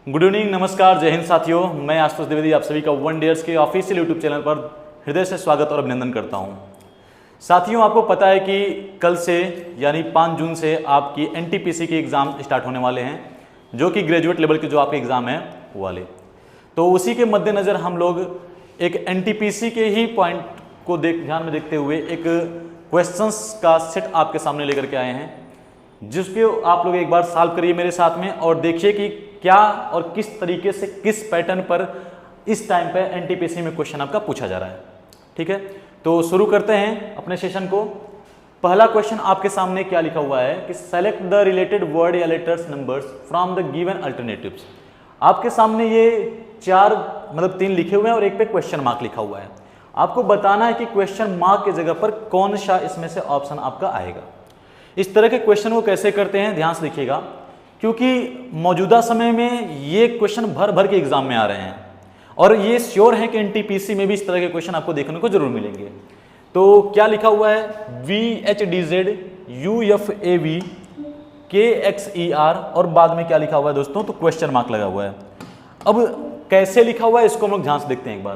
Good evening, नमस्कार, जय हिंद साथियों। मैं आशुतोष द्विवेदी आप सभी का वन डेयर्स के ऑफिशियल यूट्यूब चैनल पर हृदय से स्वागत और अभिनंदन करता हूं। साथियों, आपको पता है कि कल से यानी 5 जून से आपकी एनटीपीसी के एग्ज़ाम स्टार्ट होने वाले हैं, जो कि ग्रेजुएट लेवल के जो आपके एग्ज़ाम हैं वो वाले। तो उसी के मद्देनज़र हम लोग एक एनटीपीसी के ही पॉइंट को ध्यान में देखते हुए एक क्वेश्चंस का सेट आपके सामने लेकर के आए हैं, जिसके आप लोग एक बार सॉल्व करिए मेरे साथ में और देखिए कि क्या और किस तरीके से किस पैटर्न पर इस टाइम पे एनटीपीसी में क्वेश्चन आपका पूछा जा रहा है। ठीक है, तो शुरू करते हैं अपने सेशन को। पहला क्वेश्चन आपके सामने क्या लिखा हुआ है कि सेलेक्ट द रिलेटेड वर्ड या letters numbers from the given alternatives. आपके सामने ये 3 लिखे हुए हैं और एक पे क्वेश्चन मार्क लिखा हुआ है। आपको बताना है कि क्वेश्चन मार्क की जगह पर कौन सा इसमें से ऑप्शन आपका आएगा। इस तरह के क्वेश्चन को कैसे करते हैं ध्यान से देखिएगा, क्योंकि मौजूदा समय में ये क्वेश्चन भर भर के एग्जाम में आ रहे हैं और ये श्योर है कि एनटीपीसी में भी इस तरह के क्वेश्चन आपको देखने को जरूर मिलेंगे। तो क्या लिखा हुआ है, VHDZ UFAV KXER और बाद में क्या लिखा हुआ है दोस्तों, तो क्वेश्चन मार्क लगा हुआ है। अब कैसे लिखा हुआ है इसको हम लोग ध्यान से देखते हैं एक बार।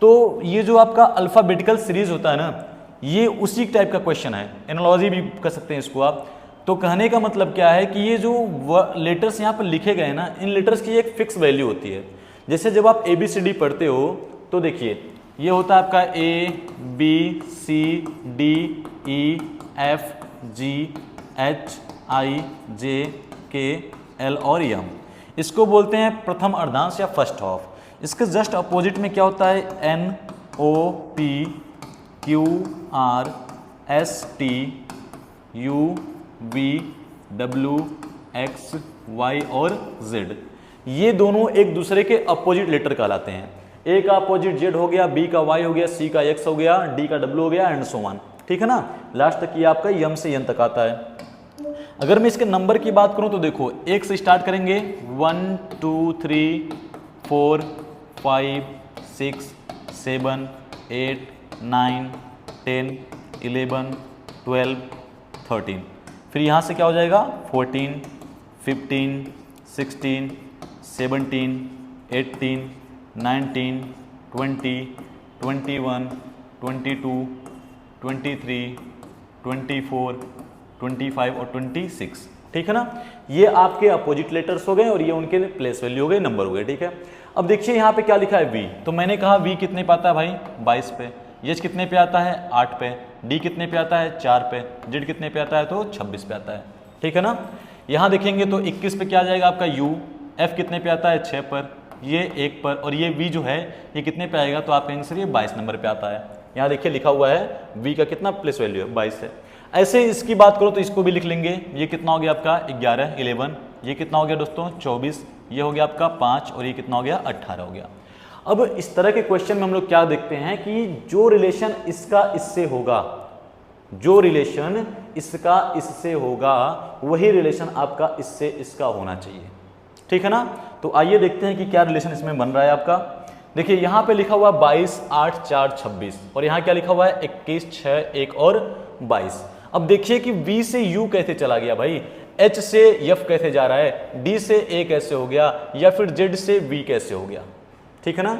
तो ये जो आपका अल्फाबेटिकल सीरीज होता है ना, ये उसी टाइप का क्वेश्चन है, एनालॉजी भी कर सकते हैं इसको आप। तो कहने का मतलब क्या है कि ये जो लेटर्स यहाँ पर लिखे गए हैं ना, इन लेटर्स की एक फिक्स वैल्यू होती है। जैसे जब आप ABCD पढ़ते हो तो देखिए ये होता है आपका ABCDEFGHIJKL और M। इसको बोलते हैं प्रथम अर्धांश या फर्स्ट हाफ। इसके जस्ट अपोजिट में क्या होता है, NOPQRSTUVWXY और Z। ये दोनों एक दूसरे के अपोजिट लेटर कहलाते हैं। A का अपोजिट Z हो गया, B का Y हो गया, C का X हो गया, D का W हो गया एंड सो ऑन। ठीक है ना, लास्ट तक ये आपका M से N तक आता है। अगर मैं इसके नंबर की बात करूं तो देखो, 1 से स्टार्ट करेंगे, 1 2 3 4 5 6 7 8 9 10 11 12 13। फिर यहाँ से क्या हो जाएगा, 14 15 16 17 18 19 20 21 22 23 24 25 और 26। ठीक है ना, ये आपके अपोजिट लेटर्स हो गए और ये उनके प्लेस वैल्यू हो गए, नंबर हो गए। ठीक है, अब देखिए यहाँ पे क्या लिखा है, V। तो मैंने कहा V कितने पे आता है भाई, 22 पे। H कितने पे आता है, 8 पे। D कितने पे आता है, 4 पे। Z कितने पे आता है, तो 26 पे आता है। ठीक है ना, यहाँ देखेंगे तो 21 पे क्या आ जाएगा आपका U। F कितने पे आता है, 6 पर। ये 1 पर और ये V जो है ये कितने पे आएगा, तो आप कहेंगे सर ये 22 नंबर पे आता है। यहाँ देखिए लिखा हुआ है V का कितना प्लेस वैल्यू है, 22 है। ऐसे इसकी बात करो तो इसको भी लिख लेंगे। ये कितना हो गया आपका 11 11। ये कितना हो गया दोस्तों 24। ये हो गया आपका 5 और ये कितना हो गया 18 हो गया। अब इस तरह के क्वेश्चन में हम लोग क्या देखते हैं कि जो रिलेशन इसका इससे होगा, जो रिलेशन इसका इससे होगा वही रिलेशन आपका इससे इसका होना चाहिए। ठीक है ना, तो आइए देखते हैं कि क्या रिलेशन इसमें बन रहा है आपका। देखिए यहाँ पे लिखा हुआ 22 8 4 26 और यहाँ क्या लिखा हुआ है 21 6 1 और 22। अब देखिए कि V से U कैसे चला गया भाई, H से F कैसे जा रहा है, D से A कैसे हो गया, या फिर Z से V कैसे हो गया। ठीक है ना,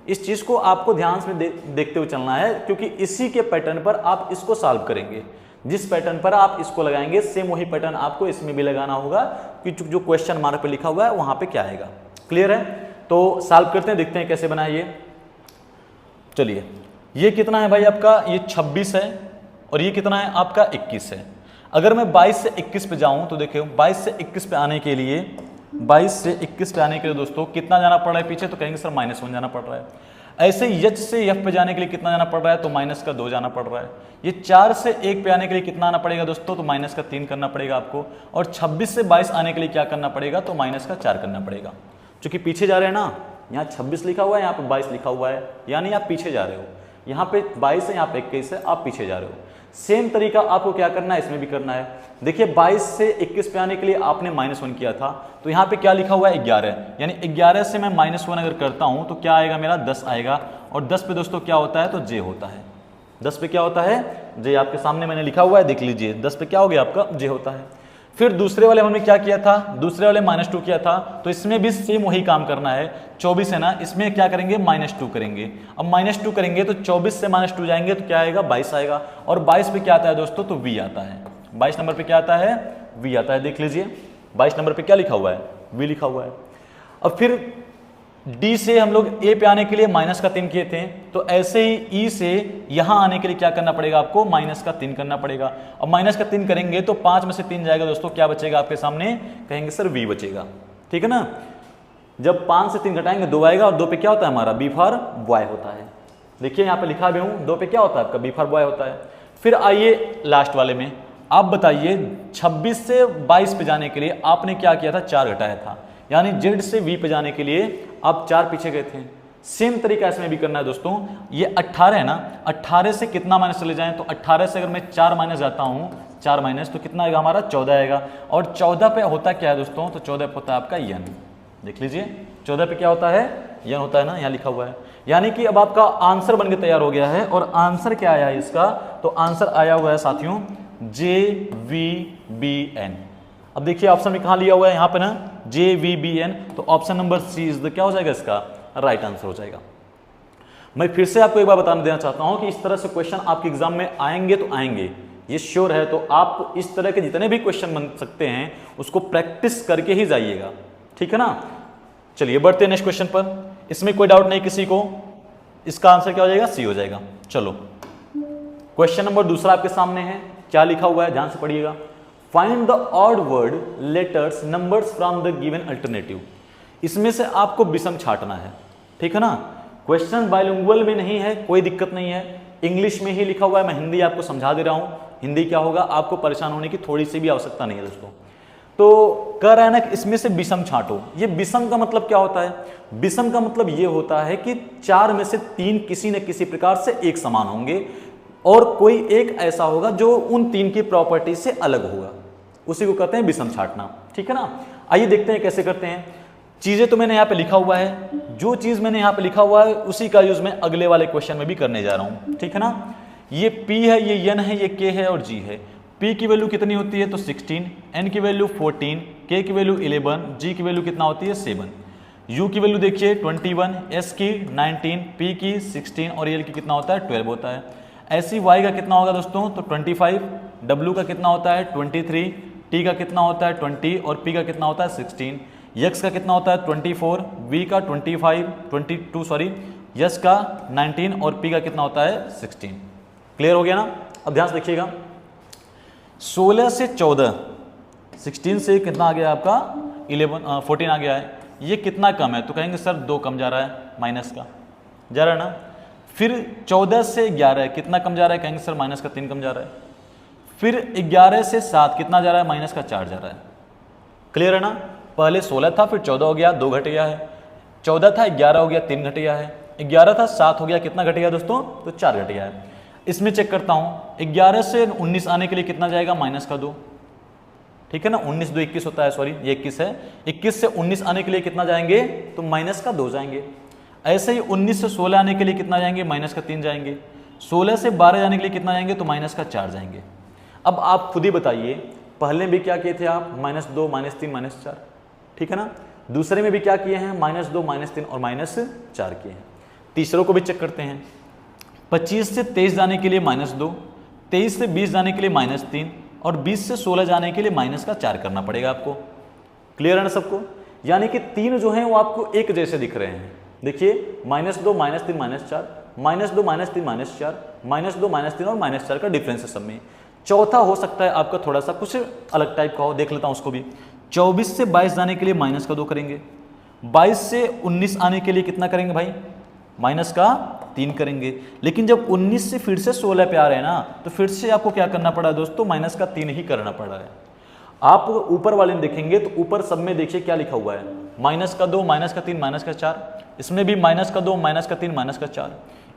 इस चीज को आपको ध्यान से देखते हुए चलना है, क्योंकि इसी के पैटर्न पर आप इसको सॉल्व करेंगे। जिस पैटर्न पर आप इसको लगाएंगे सेम वही पैटर्न आपको इसमें भी लगाना होगा कि जो क्वेश्चन मार्क पे लिखा हुआ है वहां पे क्या आएगा। क्लियर है, तो सॉल्व करते हैं, देखते हैं कैसे बना है ये। चलिए, ये कितना है भाई आपका, ये 26 है और ये कितना है आपका 21 है। अगर मैं 22 से 21 पे जाऊं तो देखिए 22 से 21 पे आने के लिए, 22 से 21 पे आने के लिए दोस्तों कितना जाना पड़ रहा है पीछे, तो कहेंगे सर -1 जाना पड़ रहा है। ऐसे H से F पे जाने के लिए कितना जाना पड़ रहा है, तो -2 जाना पड़ रहा है। ये 4 से 1 पे आने के लिए कितना आना पड़ेगा दोस्तों, तो -3 करना पड़ेगा आपको। और 26 से 22 आने के लिए क्या करना पड़ेगा, तो -4 करना पड़ेगा। चूंकि पीछे जा रहे हैं ना, यहाँ 26 लिखा हुआ है, यहाँ पे 22 लिखा हुआ है, यानी आप पीछे जा रहे हो। यहाँ पे 22 है, यहाँ पे 21 है, आप पीछे जा रहे हो। सेम तरीका आपको क्या करना है, इसमें भी करना है। देखिए 22 से 21 पे आने के लिए आपने -1 किया था, तो यहाँ पे क्या लिखा हुआ है 11, यानी 11 से मैं -1 अगर करता हूँ तो क्या आएगा मेरा 10 आएगा। और 10 पे दोस्तों क्या होता है, तो J होता है। 10 पे क्या होता है, J आपके सामने मैंने लिखा हुआ है, देख लीजिए 10 पे क्या हो गया आपका J होता है। फिर दूसरे वाले हमने क्या किया था, दूसरे वाले -2 किया था, तो इसमें भी सेम वही काम करना है। 24 है ना, इसमें क्या करेंगे -2 करेंगे। अब -2 करेंगे तो 24 से -2 जाएंगे तो क्या आएगा 22 आएगा। और 22 पे क्या आता है दोस्तों, तो v आता है। 22 नंबर पे क्या आता है, v आता है। देख लीजिए 22 नंबर पे क्या लिखा हुआ है, v लिखा हुआ है। अब फिर D से हम लोग A पे आने के लिए -3 किए थे, तो ऐसे ही E से यहां आने के लिए क्या करना पड़ेगा आपको, -3 करना पड़ेगा। अब -3 करेंगे तो 5 में से 3 जाएगा दोस्तों, क्या बचेगा आपके सामने, कहेंगे सर V बचेगा। ठीक है ना, जब 5 से 3 घटाएंगे 2 आएगा, और 2 पे क्या होता है हमारा, B फॉर बॉय होता है। देखिए यहाँ पे लिखा भी हूं, 2 पे क्या होता है आपका, B फॉर बॉय होता है। फिर आइए लास्ट वाले में, आप बताइए 26 से 22 पे जाने के लिए आपने क्या किया था, 4 घटाया था, यानी Z से V पे जाने के लिए आप 4 पीछे गए थे। सेम तरीका इसमें भी करना है दोस्तों। ये 18 है ना, 18 से कितना माइनस चले जाएं, तो 18 से अगर मैं 4 माइनस जाता हूं, 4 माइनस, तो कितना आएगा हमारा, 14 आएगा। और 14 पे होता क्या है दोस्तों, तो 14 पे होता है आपका n। देख लीजिए 14 पे क्या होता है, n होता है ना, यहाँ लिखा हुआ है। यानी कि अब आपका आंसर बनके तैयार हो गया है। और आंसर क्या आया है इसका, तो आंसर आया हुआ है साथियों JVBN। अब देखिए ऑप्शन में कहाँ लिया हुआ है, यहाँ पे ना JVBN, तो option number C is the क्या हो जाएगा इसका राइट आंसर हो जाएगा। मैं फिर से आपको एक बार बताना देना चाहता हूं कि इस तरह से क्वेश्चन आपके एग्जाम में आएंगे तो आएंगे, ये श्योर है। तो आप इस तरह के जितने भी क्वेश्चन बन सकते हैं उसको प्रैक्टिस करके ही जाइएगा, ठीक है ना। चलिए बढ़ते हैं नेक्स्ट क्वेश्चन पर। इसमें कोई डाउट नहीं किसी को, इसका आंसर क्या हो जाएगा, सी हो जाएगा। चलो क्वेश्चन नंबर दूसरा आपके सामने है, क्या लिखा हुआ है ध्यान से पढ़िएगा। Find the odd word letters numbers from the given alternative. इसमें से आपको विषम छांटना है, ठीक है ना। क्वेश्चन बाइलिंगुअल में नहीं है, कोई दिक्कत नहीं है, इंग्लिश में ही लिखा हुआ है। मैं हिंदी आपको समझा दे रहा हूं, हिंदी क्या होगा, आपको परेशान होने की थोड़ी सी भी आवश्यकता नहीं है दोस्तों। तो कह रहा है ना कि इसमें से विषम छांटो। ये विषम का मतलब क्या होता है, विषम का मतलब ये होता है कि 4 में से 3 किसी न किसी प्रकार से एक समान होंगे और कोई एक ऐसा होगा जो उन 3 की प्रॉपर्टी से अलग होगा, उसी को कहते हैं विषम छांटना, ठीक है ना। आइए देखते हैं कैसे करते हैं। चीजें तो मैंने यहाँ पे लिखा हुआ है, जो चीज मैंने यहाँ पे लिखा हुआ है उसी का यूज मैं अगले वाले क्वेश्चन में भी करने जा रहा हूँ, ठीक है ना। ये P है, ये N है, ये K है और G है। P की वैल्यू कितनी होती है, तो 16, N की वैल्यू 14, K की वैल्यू 11, G की वैल्यू कितना होती है 7, U की वैल्यू देखिए 21, S की 19, P की 16 और L की कितना होता है 12 होता है। ऐसी Y का कितना होगा दोस्तों, तो 25, W का कितना होता है 23, T का कितना होता है 20 और P का कितना होता है 16, X का कितना होता है 24, V का 22 S का 19 और P का कितना होता है 16। क्लियर हो गया ना। अब ध्यान से देखिएगा, 16 से 14, 16 से कितना आ गया आपका 14 आ गया है, ये कितना कम है, तो कहेंगे सर 2 कम जा रहा है, माइनस का जा रहा है ना। फिर 14 से 11 कितना कम जा रहा है, कहेंगे सर माइनस का 3 कम जा रहा है। फिर 11 से 7 कितना जा रहा है, माइनस का 4 जा रहा है। क्लियर है ना। पहले 16 था, फिर 14 हो गया, 2 घट गया है। 14 था, 11 हो गया, 3 घट गया है। 11 था, 7 हो गया, कितना घट गया दोस्तों, तो 4 घट गया है। इसमें चेक करता हूं, 11 से 19 आने के लिए कितना जाएगा, माइनस का 2, ठीक है ना। 19 2 21 होता है, सॉरी ये 21 है। 21 से 19 आने के लिए कितना जाएंगे, तो माइनस का 2 जाएंगे। ऐसे ही 19 से 16 आने के लिए कितना जाएंगे, माइनस का 3 जाएंगे। 16 से 12 जाने के लिए कितना जाएंगे, तो माइनस का 4 जाएंगे। अब आप खुद ही बताइए, पहले भी क्या किए थे आप, -2 -3 -4, ठीक है ना। दूसरे में भी क्या किए हैं, -2 -3 और -4 किए हैं। तीसरों को भी चेक करते हैं। 25 से 23 जाने के लिए -2, 23 से 20 जाने के लिए -3 और 20 से 16 जाने के लिए -4 करना पड़ेगा आपको। क्लियर है ना सबको। यानी कि 3 जो हैं वो आपको एक जैसे दिख रहे हैं। देखिए -2 -3 -4, -2 -3 -4, -2 -3 और -4 का डिफरेंस है सब में। चौथा हो सकता है आपका थोड़ा सा कुछ अलग टाइप का हो, देख लेता हूं उसको भी। 24 से 22 जाने के लिए -2 करेंगे। 22 से 19 आने के लिए कितना करेंगे भाई, -3 करेंगे। लेकिन जब 19 से फिर से 16 पे आ रहे हैं ना, तो फिर से आपको क्या करना पड़ा है दोस्तों, -3 ही करना पड़ा है। आप ऊपर वाले में देखेंगे तो ऊपर सब में देखिए क्या लिखा हुआ है, -2 -3 -4। इसमें भी -2 -3 -4।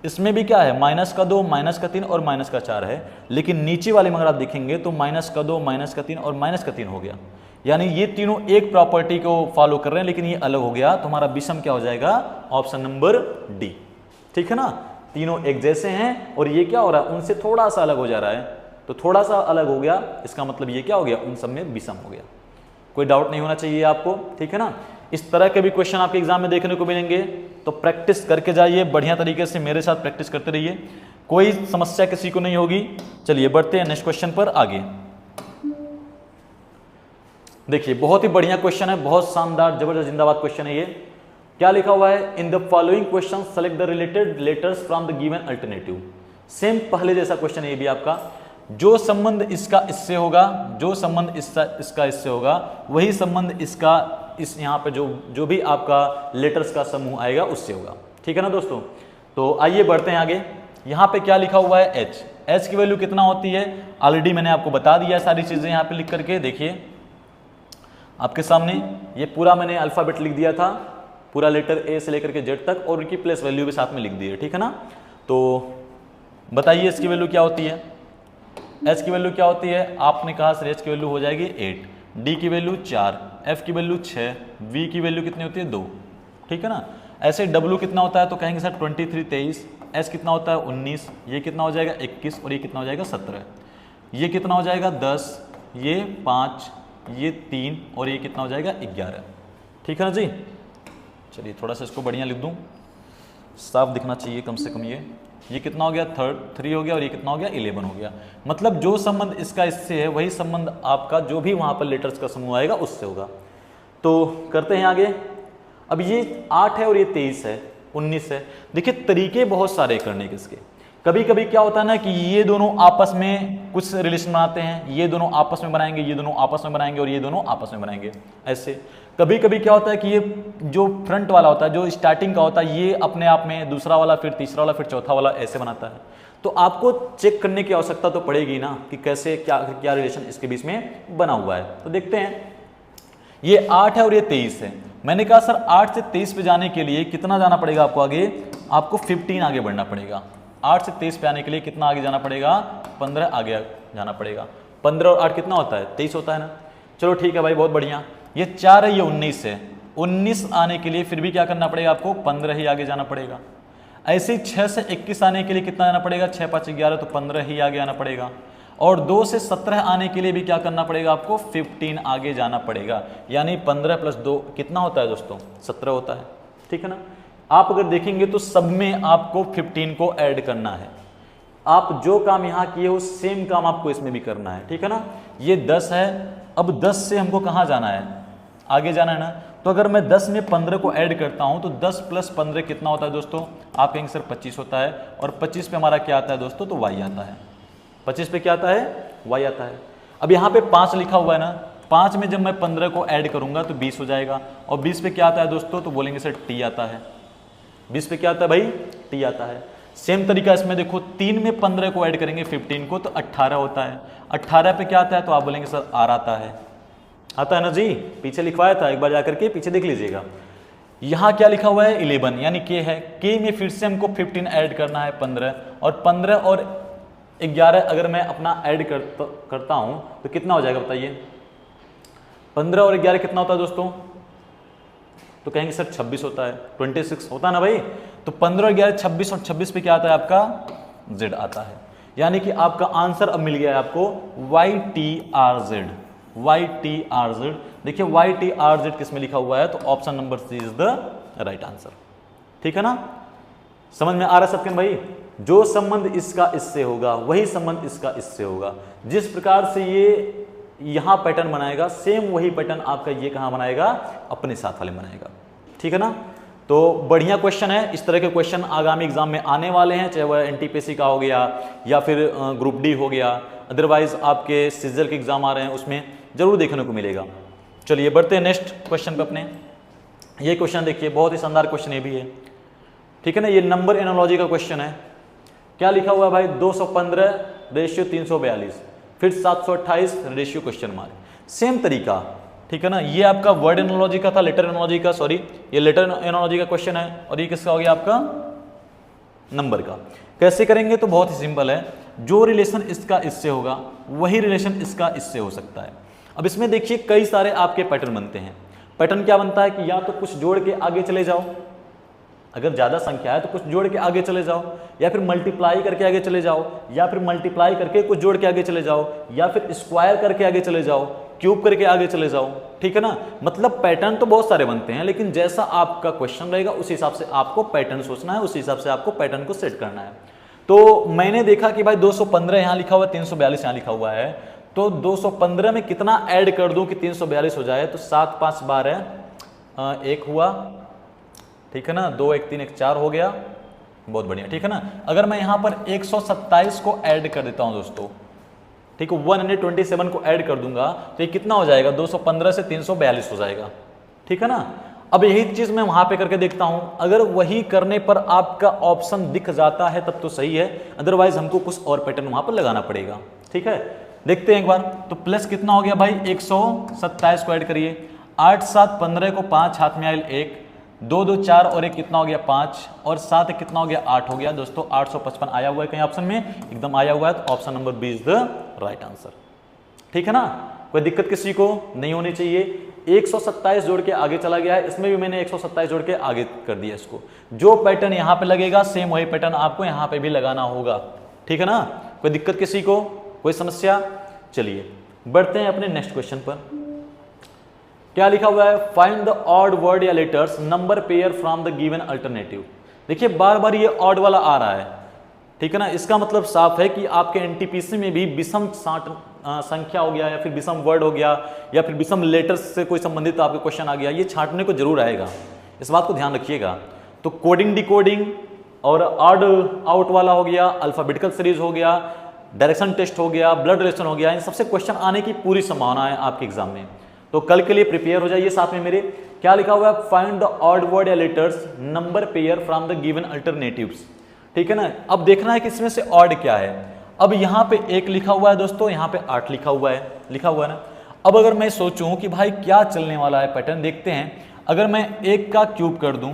इसमें भी क्या है, -2 -3 और -4 है। लेकिन नीचे वाले में अगर आप देखेंगे तो -2 -3 और -3 हो गया। यानी ये तीनों एक प्रॉपर्टी को फॉलो कर रहे हैं, लेकिन ये अलग हो गया। तो हमारा विषम क्या हो जाएगा, ऑप्शन नंबर डी, ठीक है ना। तीनों एक जैसे हैं और ये क्या हो रहा है, उनसे थोड़ा सा अलग हो जा रहा है। तो थोड़ा सा अलग हो गया, इसका मतलब ये क्या हो गया, उन सब में विषम हो गया। कोई डाउट नहीं होना चाहिए आपको, ठीक है ना। इस तरह के भी क्वेश्चन आपके एग्जाम में देखने को मिलेंगे, तो प्रैक्टिस करके जाइए बढ़िया तरीके से, मेरे साथ प्रैक्टिस करते रहिए, कोई समस्या किसी को नहीं होगी। चलिए बढ़ते हैं नेक्स्ट क्वेश्चन पर आगे। देखिए बहुत ही बढ़िया क्वेश्चन है, बहुत शानदार जबरदस्त जिंदाबाद क्वेश्चन है ये। क्या लिखा हुआ है, in the following question select the related letters from the given alternative. Same पहले जैसा क्वेश्चन है ये भी आपका, जो संबंध इसका इससे होगा, जो संबंध इसका इससे होगा, वही संबंध इसका इस यहाँ पे जो भी आपका लेटर्स का समूह आएगा उससे होगा, ठीक है ना दोस्तों। तो आइए बढ़ते हैं आगे। यहाँ पे क्या लिखा हुआ है, एच की वैल्यू कितना होती है, ऑलरेडी मैंने आपको बता दिया सारी चीजें यहाँ पे लिख करके। देखिए आपके सामने ये पूरा मैंने अल्फाबेट लिख दिया था, पूरा लेटर ए से लेकर के जेड तक, और उनकी प्लेस वैल्यू भी साथ में लिख दी है, ठीक है ना। तो बताइए इसकी वैल्यू क्या होती है, एच की वैल्यू क्या होती है, आपने कहा सर एच की वैल्यू हो जाएगी 8, डी की वैल्यू 4, एफ की वैल्यू 6, वी की वैल्यू कितनी होती है 2, ठीक है ना। ऐसे डब्ल्यू कितना होता है, तो कहेंगे सर 23 23, एस कितना होता है 19, ये कितना हो जाएगा 21, और ये कितना हो जाएगा 17, ये कितना हो जाएगा 10, ये 5, ये 3, और ये कितना हो जाएगा 11, ठीक है ना जी। चलिए थोड़ा सा इसको बढ़िया लिख दूं, साफ दिखना चाहिए कम से कम। ये कितना हो गया 3 हो गया, और ये कितना हो गया 11 हो गया। मतलब जो संबंध इसका इससे है वही संबंध आपका जो भी वहां पर लेटर्स का समूह आएगा उससे होगा। तो करते हैं आगे। अब ये 8 है और ये 23 है, 19 है। देखिए तरीके बहुत सारे करने के इसके। कभी कभी क्या होता है ना कि ये दोनों आपस में कुछ रिलेशन बनाते हैं, ये दोनों आपस में बनाएंगे, ये दोनों आपस में बनाएंगे, और ये दोनों आपस में बनाएंगे, ऐसे। कभी कभी क्या होता है कि ये जो फ्रंट वाला होता है, जो स्टार्टिंग का होता है, ये अपने आप में दूसरा वाला, फिर तीसरा वाला, फिर चौथा वाला ऐसे बनाता है। तो आपको चेक करने की आवश्यकता तो पड़ेगी ना कि कैसे क्या क्या रिलेशन इसके बीच में बना हुआ है। तो देखते हैं, ये 8 है और ये 23 है। मैंने कहा सर 8 से 23 पे जाने के लिए कितना जाना पड़ेगा आपको आगे, आपको 15 आगे बढ़ना पड़ेगा। 8 से 23 पे आने के लिए कितना आगे जाना पड़ेगा, 15 आगे जाना पड़ेगा। 15 और 8 कितना होता है, 23 होता है ना। चलो ठीक है भाई, बहुत बढ़िया। ये 4 है, ये 19 है। 19 आने के लिए फिर भी क्या करना पड़ेगा आपको, 15 ही आगे जाना पड़ेगा। ऐसे ही 6 से 21 आने के लिए कितना जाना पड़ेगा, 6 5 11, तो 15 ही आगे आना पड़ेगा। और 2 से 17 आने के लिए भी क्या करना पड़ेगा आपको, 15 आगे जाना पड़ेगा। यानी 15 प्लस 2 कितना होता है दोस्तों, 17 होता है, ठीक है ना। आप अगर देखेंगे तो सब में आपको 15 को ऐड करना है। आप जो काम यहाँ किए हो सेम काम आपको इसमें भी करना है, ठीक है ना। ये 10 है, अब 10 से हमको कहाँ जाना है, आगे जाना है ना। तो अगर मैं 10 में 15 को ऐड करता हूं तो 10 प्लस 15 कितना होता है दोस्तों, आप कहेंगे सर 25 होता है। और 25 पे हमारा क्या आता है दोस्तों, तो y आता है। 25 पे क्या आता है, y आता है। अब यहाँ पे 5 लिखा हुआ है ना, 5 में जब मैं 15 को ऐड करूंगा तो 20 हो जाएगा। और 20 पे क्या आता है दोस्तों, तो बोलेंगे सर t आता है। 20 पे क्या आता है भाई, t आता है। सेम तरीका इसमें देखो, 3 में 15 को ऐड करेंगे 15 को तो 18 होता है। 18 पे क्या आता है, तो आप बोलेंगे सर r आता है ना जी, पीछे लिखवाया था, एक बार जाकर के पीछे देख लीजिएगा। यहाँ क्या लिखा हुआ है, 11 यानी k है। k में फिर से हमको 15 ऐड करना है 15, और 15 और 11 अगर मैं अपना ऐड करता हूँ तो कितना हो जाएगा बताइए। 15 और 11 कितना होता है दोस्तों, तो कहेंगे सर 26 होता है, 26 होता है ना भाई। तो 15 और 11 26, और 26 पे क्या आता है आपका, z आता है। यानी कि आपका आंसर अब मिल गया है आपको YTRZ। YTRZ, देखिए YTRZ किस में लिखा हुआ है, तो option number C is the right answer, ठीक है ना। समझ में आ रहा है सबके भाई, जो संबंध इसका इससे होगा वही संबंध इसका इससे होगा। जिस प्रकार से ये यहां पैटर्न बनाएगा, सेम वही पैटर्न आपका ये कहां बनाएगा, अपने साथ वाले बनाएगा, ठीक है ना। तो बढ़िया क्वेश्चन है। इस तरह के क्वेश्चन आगामी एग्जाम में आने वाले हैं, चाहे वह एनटीपीसी का हो गया या फिर ग्रुप डी हो गया, अदरवाइज आपके सीजल के एग्जाम आ रहे हैं उसमें जरूर देखने को मिलेगा। चलिए बढ़ते हैं नेक्स्ट क्वेश्चन पे अपने। ये क्वेश्चन देखिए, बहुत ही शानदार क्वेश्चन ये भी है, ठीक है ना। ये नंबर एनोलॉजी का क्वेश्चन है। क्या लिखा हुआ है भाई, 215 रेशियो 342, फिर 728 रेशियो क्वेश्चन मार्क। सेम तरीका, ठीक है ना। ये आपका वर्ड एनोलॉजी का था, लेटर एनोलॉजी का, सॉरी ये लेटर एनोलॉजी का क्वेश्चन है, और ये किसका हो गया आपका, नंबर का। कैसे करेंगे, तो बहुत ही सिंपल है। जो रिलेशन इसका इससे होगा वही रिलेशन इसका इससे हो सकता है। अब इसमें देखिए कई सारे आपके पैटर्न बनते हैं। पैटर्न क्या बनता है कि या तो कुछ जोड़ के आगे चले जाओ, अगर ज़्यादा संख्या है तो कुछ जोड़ के आगे चले जाओ, या फिर मल्टीप्लाई करके आगे चले जाओ, या फिर मल्टीप्लाई करके कुछ जोड़ के आगे चले जाओ, या फिर स्क्वायर करके आगे चले जाओ, क्यूब करके आगे चले जाओ, ठीक है ना। मतलब पैटर्न तो बहुत सारे बनते हैं, लेकिन जैसा आपका क्वेश्चन रहेगा उस हिसाब से आपको पैटर्न सोचना है, उस हिसाब से आपको पैटर्न को सेट करना है। तो मैंने देखा कि भाई 215 यहाँ लिखा हुआ है, 342 यहाँ लिखा हुआ है, तो 215 में कितना ऐड कर दूं कि 342 हो जाए, तो 7 5 12 1 हुआ, ठीक है ना, 2 1 3 1 4 हो गया, बहुत बढ़िया, ठीक है ना। अगर मैं यहाँ पर 127 को ऐड कर देता हूँ दोस्तों, ठीक है, 127 को ऐड कर दूंगा तो ये कितना हो जाएगा, 215 से 342 हो जाएगा, ठीक है ना। अब यही चीज मैं वहां पे करके देखता हूं, अगर वही करने पर आपका ऑप्शन दिख जाता है तब तो सही है, अदरवाइज हमको कुछ और पैटर्न वहां पर लगाना पड़ेगा, ठीक है। देखते हैं एक बार, तो प्लस कितना हो गया भाई, 127 को ऐड करिए, 8 7 15 को 5 हाथ में आयल 1, 2 2 4 और 1 कितना हो गया 5, और 7 कितना हो गया 8 हो गया दोस्तों। 855 आया हुआ है कहीं ऑप्शन में, एकदम आया हुआ है, तो option number B is the right answer, ठीक है ना। कोई दिक्कत किसी को नहीं होनी चाहिए। 127 जोड़ के आगे चला गया है, इसमें भी मैंने 127 जोड़ के आगे कर दिया इसको। जो पैटर्न यहाँ पे लगेगा सेम वही पैटर्न आपको यहाँ पे भी लगाना होगा, ठीक है ना। कोई दिक्कत किसी को, कोई समस्या? चलिए बढ़ते हैं अपने नेक्स्ट क्वेश्चन पर। क्या लिखा हुआ है, फाइंड द ऑड वर्ड या letters number pair from the given alternative. देखिए बार बार ये ऑड वाला आ रहा है, ठीक है ना। इसका मतलब साफ है कि आपके एनटीपीसी में भी विषम संख्या हो गया, या फिर विषम वर्ड हो गया, या फिर विषम लेटर्स से कोई संबंधित आपका क्वेश्चन आ गया, ये छांटने को जरूर आएगा, इस बात को ध्यान रखिएगा। तो कोडिंग डिकोडिंग और ऑड आउट वाला हो गया, अल्फाबेटिकल सीरीज हो गया, डायरेक्शन टेस्ट हो गया, ब्लड रिलेशन हो गया, इन सबसे क्वेश्चन आने की पूरी संभावना है आपके एग्जाम में। तो कल के लिए प्रिपेयर हो जाइए साथ में मेरे। क्या लिखा हुआ है, फाइंड द ऑड वर्ड या letters number pair from the given alternatives, ठीक है ना। अब देखना है कि इसमें से ऑड क्या है। अब यहाँ पे 1 लिखा हुआ है दोस्तों, यहाँ पे 8 लिखा हुआ है ना। अब अगर मैं सोचूं कि भाई क्या चलने वाला है पैटर्न, देखते हैं। अगर मैं 1 का क्यूब कर दूं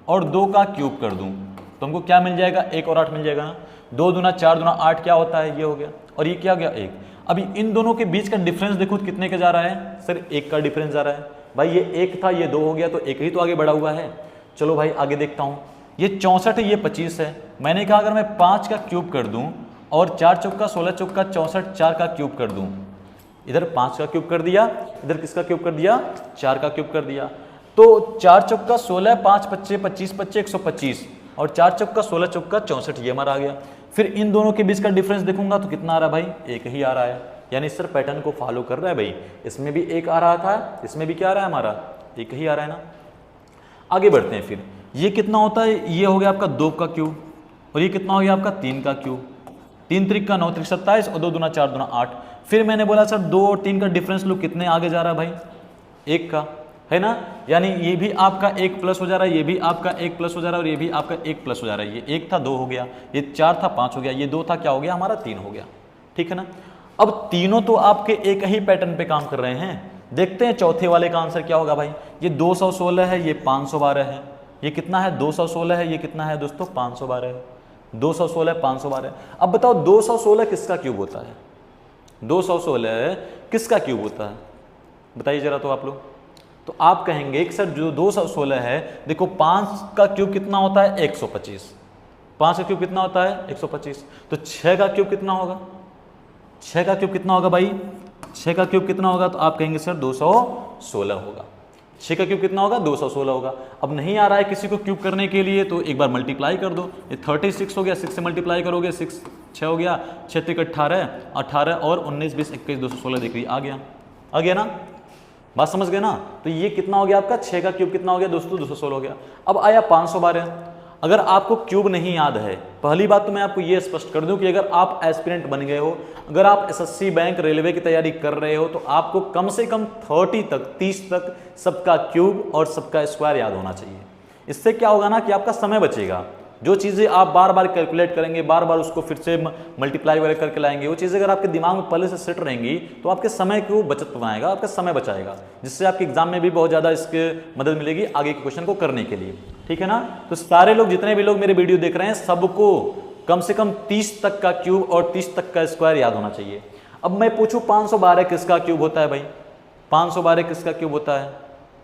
और 2 का क्यूब कर दूं तो हमको क्या मिल जाएगा, 1 और 8 मिल जाएगा ना। 2 दूना 4 दूना 8 क्या होता है, ये हो गया, और ये क्या हो गया 1। अभी इन दोनों के बीच का डिफरेंस देखो कितने का जा रहा है, सर 1 का डिफरेंस जा रहा है। भाई ये 1 था, ये 2 हो गया, तो 1 ही तो आगे बढ़ा हुआ है। चलो भाई आगे देखता हूँ, ये 64 है, ये 25 है। मैंने कहा अगर मैं 5 का क्यूब कर दूं और 4 चौका 16 चौका 64, 4 का क्यूब कर दूं, इधर 5 का क्यूब कर दिया, इधर किसका क्यूब कर दिया, 4 का क्यूब कर दिया, तो 4 चौका 16, 5 पच्चे 25 पच्चे 125, और 4 चौका 16 चौका 64, ये हमारा आ गया। फिर इन दोनों के बीच का डिफरेंस देखूंगा तो कितना आ रहा है भाई, 1 ही आ रहा है। यानी सर पैटर्न को फॉलो कर रहा है भाई, इसमें भी 1 आ रहा था, इसमें भी क्या आ रहा है हमारा, 1 ही आ रहा है ना। आगे बढ़ते हैं, फिर ये कितना होता है, ये हो गया आपका 2 का क्यूब, और ये कितना हो गया आपका 3 का क्यूब, 3 त्रिक का 9 त्रिक 27, और 2 दूना 4 दूना 8। फिर मैंने बोला सर 2 और 3 का डिफरेंस लो, कितने आगे जा रहा है भाई, 1 का, है ना। यानी ये भी आपका 1 प्लस हो जा रहा है, ये भी आपका 1 प्लस हो जा रहा है, और ये भी आपका 1 प्लस हो जा रहा है। ये 1 था 2 हो गया, ये 4 था 5 हो गया, ये 2 था क्या हो गया हमारा 3 हो गया, ठीक है ना। अब तीनों तो आपके एक ही पैटर्न पे काम कर रहे हैं। देखते हैं चौथे वाले का आंसर क्या होगा भाई। ये 216 है, ये 512 है, ये कितना है 216 है, ये कितना है दोस्तों 512 है। 216 512। अब बताओ 216 किसका क्यूब होता है, 216 किसका क्यूब होता है, बताइए जरा तो आप लोग। तो आप कहेंगे कि सर जो 216 है, देखो 5 का क्यूब कितना होता है 125, 5 का क्यूब कितना होता है 125, तो 6 का क्यूब कितना होगा, 6 का क्यूब कितना होगा भाई, 6 का क्यूब कितना होगा, तो आप कहेंगे सर 216 होगा। 6 का क्यूब कितना होगा 216 होगा। अब नहीं आ रहा है किसी को क्यूब करने के लिए, तो एक बार मल्टीप्लाई कर दो, ये 36 हो गया, 6 से मल्टीप्लाई करोगे, 6 6 हो गया, 6 3 18, 18 और 19 20 21 216 देखिए आ गया ना, बात समझ गए ना। तो ये कितना हो गया आपका 6 का क्यूब कितना हो गया दोस्तों 216 हो गया। अब आया 512। अगर आपको क्यूब नहीं याद है, पहली बात तो मैं आपको ये स्पष्ट कर दूं कि अगर आप एस्पिरेंट बन गए हो, अगर आप एसएससी बैंक रेलवे की तैयारी कर रहे हो, तो आपको कम से कम 30 तक सबका क्यूब और सबका स्क्वायर याद होना चाहिए। इससे क्या होगा ना कि आपका समय बचेगा। जो चीज़ें आप बार बार कैलकुलेट करेंगे, बार बार उसको फिर से मल्टीप्लाई वगैरह करके लाएंगे, वो चीज़ें अगर आपके दिमाग में पहले से सेट रहेंगी तो आपके समय को बचत बनाएगा, आपका समय बचाएगा, जिससे आपके एग्जाम में भी बहुत ज़्यादा इसके मदद मिलेगी आगे के क्वेश्चन को करने के लिए, ठीक है ना। तो सारे लोग, जितने भी लोग मेरे वीडियो देख रहे हैं, सबको कम से कम 30 तक का क्यूब और 30 तक का स्क्वायर याद होना चाहिए। अब मैं पूछूं 512 किसका क्यूब होता है भाई, 512 किसका क्यूब होता है,